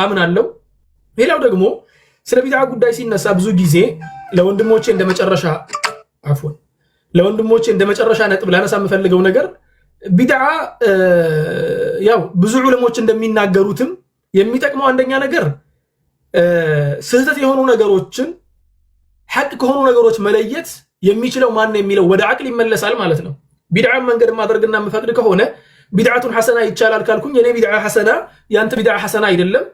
አምናለሁ። ሌላው ደግሞ ስለ ቢድዓ ጉዳይ ሲነሳ ብዙ ጊዜ ለወንድሞቼ እንደመጨረሻ ነጥብ ላነሳ የምፈልገው ነገር ቢድዓ ያው ብዙ ዑለሞች እንደሚናገሩትም የሚጠቅመው አንደኛ ነገር ስህተት የሆኑ ነገሮችን ሐቅ ከሆኑ ነገሮች መለየት የሚችለው ማን ነው የሚለው ወደ አቅል ይመለሳል ማለት ነው። ቢድዓን መንገድ ማድረግና የምፈቅድ ከሆነ ቢድዓቱን ሐሰና ይቻላል ካልኩኝ የኔ ቢድዓ ሐሰና ያንተ ቢድዓ ሐሰና አይደለም።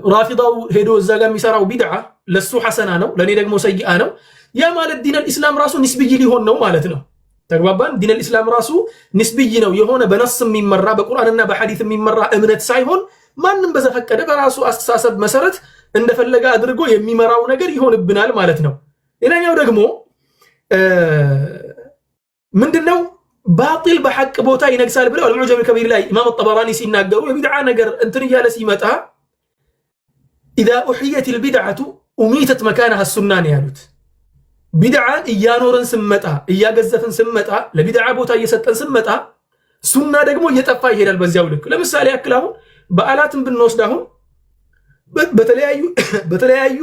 ራፊዳው ሄዶ እዛ ጋር የሚሰራው ቢድዓ ለሱ ሐሰና ነው፣ ለኔ ደግሞ ሰይአ ነው። ያ ማለት ዲነል ኢስላም ራሱ ንስብይ ሊሆን ነው ማለት ነው። ተግባባን? ዲነል ኢስላም ራሱ ንስብይ ነው፣ የሆነ በነስ የሚመራ በቁርአንና በሐዲስ የሚመራ እምነት ሳይሆን ማንም በዘፈቀደ በራሱ አስተሳሰብ መሰረት እንደፈለገ አድርጎ የሚመራው ነገር ይሆንብናል ማለት ነው። ሌላኛው ደግሞ ምንድነው ባጢል በሐቅ ቦታ ይነግሳል ብለው አልሙዕጀም ከቢር ላይ ኢማም ጠበራኒ ሲናገሩ የቢድዓ ነገር እንትን እያለ ሲመጣ ኢዛ ኡሕየት ልቢድዓቱ ኡሚተት መካነሃ ሱና ነው ያሉት። ቢድዓን እያኖርን ስመጣ እያገዘፍን ስመጣ ለቢድዓ ቦታ እየሰጠን ስመጣ ሱና ደግሞ እየጠፋ ይሄዳል በዚያው ልክ። ለምሳሌ ያክል አሁን በዓላትን ብንወስድ አሁን በተለያዩ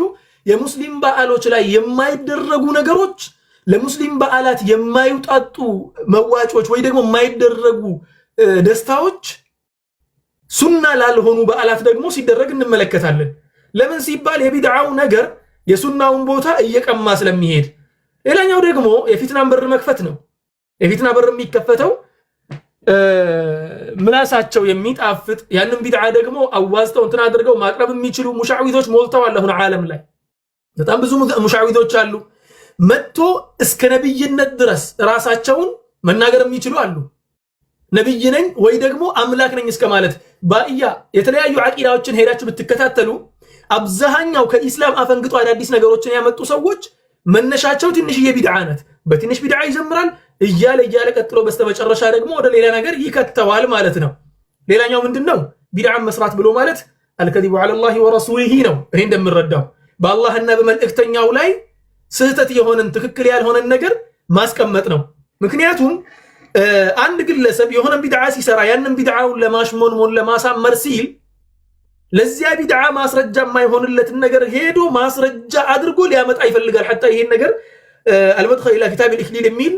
የሙስሊም በዓሎች ላይ የማይደረጉ ነገሮች ለሙስሊም በዓላት የማይውጣጡ መዋጮች ወይ ደግሞ የማይደረጉ ደስታዎች ሱና ላልሆኑ በዓላት ደግሞ ሲደረግ እንመለከታለን። ለምን ሲባል የቢድዓው ነገር የሱናውን ቦታ እየቀማ ስለሚሄድ። ሌላኛው ደግሞ የፊትናን በር መክፈት ነው። የፊትና በር የሚከፈተው ምላሳቸው የሚጣፍጥ ያንን ቢድዓ ደግሞ አዋዝተው እንትን አድርገው ማቅረብ የሚችሉ ሙሻዊቶች ሞልተዋል። አሁን ዓለም ላይ በጣም ብዙ ሙሻዊቶች አሉ። መጥቶ እስከ ነብይነት ድረስ ራሳቸውን መናገር የሚችሉ አሉ። ነብይ ነኝ ወይ ደግሞ አምላክ ነኝ እስከ ማለት ባእያ የተለያዩ አቂዳዎችን ሄዳችሁ ብትከታተሉ አብዛኛው ከኢስላም አፈንግጦ አዳዲስ ነገሮችን ያመጡ ሰዎች መነሻቸው ትንሽዬ ቢድዓ ናት። በትንሽ ቢድዓ ይጀምራል እያለ ቀጥሎ በስተመጨረሻ ደግሞ ወደ ሌላ ነገር ይከተዋል ማለት ነው። ሌላኛው ምንድነው ቢድዓን መስራት ብሎ ማለት አልከዚቡ ዐለላሂ ወረሱሊሂ ነው። እኔ እንደምረዳው በአላህና በመልእክተኛው ላይ ስህተት የሆነን ትክክል ያልሆነን ነገር ማስቀመጥ ነው። ምክንያቱም አንድ ግለሰብ የሆነን ቢድዓ ሲሰራ ያንን ቢድዓውን ለማሽሞንሞን ለማሳመር ሲል ለዚያ ቢድዓ ማስረጃ የማይሆንለትን ነገር ሄዶ ማስረጃ አድርጎ ሊያመጣ ይፈልጋል። حتى ይሄን ነገር المدخل الى كتاب الاخليل የሚል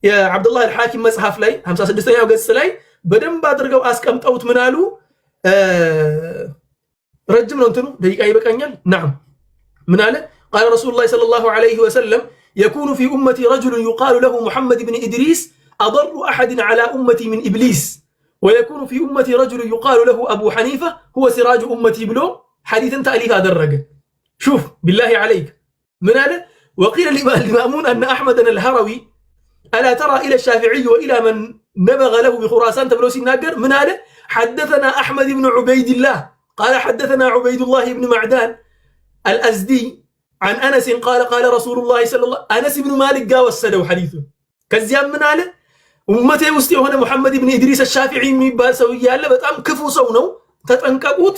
የአብዱላህ አልሐኪም መጽሐፍ ላይ 56ኛው ገጽ ላይ በደንብ አድርገው አስቀምጠውት ምን አሉ? ረጅም ነው እንትኑ ደቂቃ ይበቃኛል። نعم ምን አለ? قال رسول الله صلى الله عليه وسلم يكون في امتي رجل يقال له محمد بن ادريس اضر احد على امتي من ابليس ويكون في امتي رجل يقال له ابو حنيفه هو سراج امتي بلو حديث تاليف ادرج. شوف بالله عليك من هذا. وقيل لمأمون ان احمد الهروي الا ترى الى الشافعي والى من نبغ له بخراسان تبلو سيناجر من هذا. حدثنا احمد بن عبيد الله قال حدثنا عبيد الله بن معدان الازدي عن انس قال رسول الله صلى الله انس بن مالك جاء وسدوا حديثه كزيام من هذا. ኡመቴ ውስጥ የሆነ ሙሐመድ ኢብኑ ኢድሪስ አልሻፊዒ የሚባል ሰው ያለ በጣም ክፉ ሰው ነው፣ ተጠንቀቁት።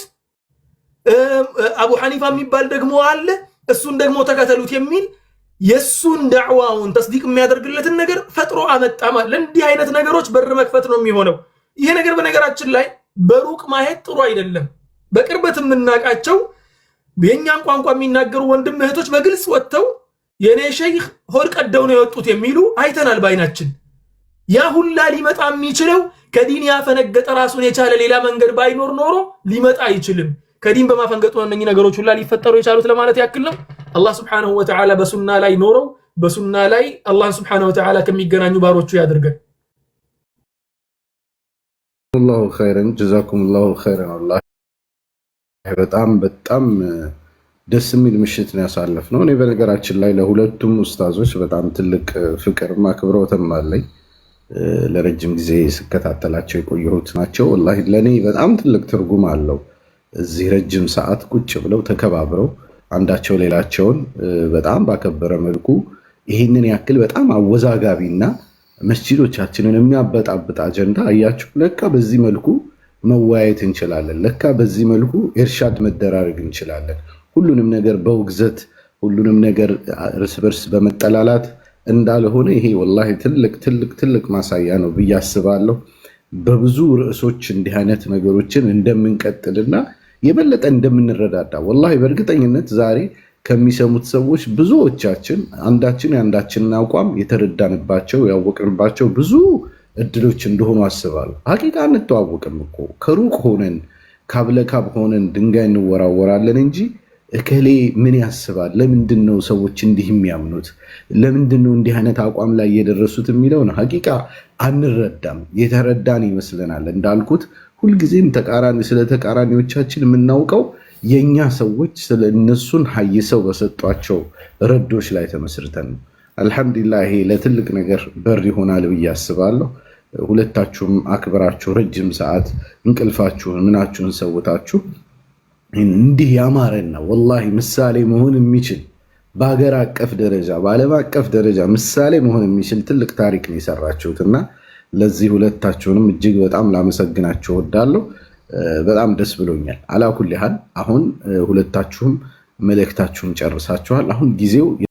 አቡ ሐኒፋ የሚባል ደግሞ አለ፣ እሱን ደግሞ ተከተሉት የሚል የሱን ዳዕዋውን ተስዲቅ የሚያደርግለትን ነገር ፈጥሮ አመጣ ማለት። ለእንዲህ አይነት ነገሮች በር መክፈት ነው የሚሆነው። ይሄ ነገር በነገራችን ላይ በሩቅ ማየት ጥሩ አይደለም። በቅርበት የምናውቃቸው የኛን ቋንቋ የሚናገሩ ወንድም እህቶች በግልጽ ወጥተው የኔ ሸይኽ ሆድ ቀደው ነው የወጡት የሚሉ አይተናል ባይናችን። ያ ሁላ ሊመጣ የሚችለው ከዲን ያፈነገጠ ራሱን የቻለ ሌላ መንገድ ባይኖር ኖሮ ሊመጣ አይችልም። ከዲን በማፈንገጡ እነኚህ ነገሮች ሁላ ሊፈጠሩ የቻሉት ለማለት ያክል ነው። አላህ Subhanahu Wa Ta'ala በሱና ላይ ኖረው በሱና ላይ አላህ Subhanahu Wa Ta'ala ከሚገናኙ ባሮቹ ያድርገን። አላሁ ኸይረን ጀዛኩሙላሁ ኸይረን። አላህ በጣም ደስ የሚል ምሽት ነው ያሳለፍነው። እኔ በነገራችን ላይ ለሁለቱም ኡስታዞች በጣም ትልቅ ፍቅርና አክብሮትም አለኝ። ለረጅም ጊዜ ስከታተላቸው የቆየሁት ናቸው። ወላሂ ለኔ በጣም ትልቅ ትርጉም አለው። እዚህ ረጅም ሰዓት ቁጭ ብለው ተከባብረው አንዳቸው ሌላቸውን በጣም ባከበረ መልኩ ይህንን ያክል በጣም አወዛጋቢና መስጂዶቻችንን የሚያበጣብጥ አጀንዳ አያችሁ። ለካ በዚህ መልኩ መወያየት እንችላለን። ለካ በዚህ መልኩ ኢርሻድ መደራረግ እንችላለን። ሁሉንም ነገር በውግዘት ሁሉንም ነገር እርስ በርስ በመጠላላት እንዳልሆነ ይሄ ወላሂ ትልቅ ማሳያ ነው ብዬ አስባለሁ። በብዙ ርዕሶች እንዲህ አይነት ነገሮችን እንደምንቀጥልና የበለጠ እንደምንረዳዳ ወላሂ በእርግጠኝነት ዛሬ ከሚሰሙት ሰዎች ብዙዎቻችን አንዳችንን አቋም የተረዳንባቸው ያወቅንባቸው ብዙ እድሎች እንደሆኑ አስባለሁ። ሐቂቃ እንተዋወቅም እኮ ከሩቅ ሆነን ካብለካብ ሆነን ድንጋይ እንወራወራለን እንጂ እከሌ ምን ያስባል፣ ለምንድነው ሰዎች እንዲህ የሚያምኑት፣ ለምንድነው እንዲህ አይነት አቋም ላይ የደረሱት የሚለውን ሐቂቃ አንረዳም። የተረዳን ይመስለናል። እንዳልኩት ሁልጊዜም ስለ ተቃራኒዎቻችን የምናውቀው የኛ ሰዎች ስለ እነሱን ሀይሰው በሰጧቸው ረዶች ላይ ተመስርተን ነው። አልሐምዱሊላህ ይሄ ለትልቅ ነገር በር ይሆናል ብዬ አስባለሁ። ሁለታችሁም አክብራችሁ ረጅም ሰዓት እንቅልፋችሁን ምናችሁን ሰውታችሁ እንዲህ ያማረና ወላሂ ምሳሌ መሆን የሚችል በአገር አቀፍ ደረጃ በዓለም አቀፍ ደረጃ ምሳሌ መሆን የሚችል ትልቅ ታሪክ ነው የሰራችሁትና ለዚህ ሁለታችሁንም እጅግ በጣም ላመሰግናችሁ እወዳለሁ። በጣም ደስ ብሎኛል። አላኩል ያህል አሁን ሁለታችሁም መልእክታችሁን ጨርሳችኋል። አሁን ጊዜው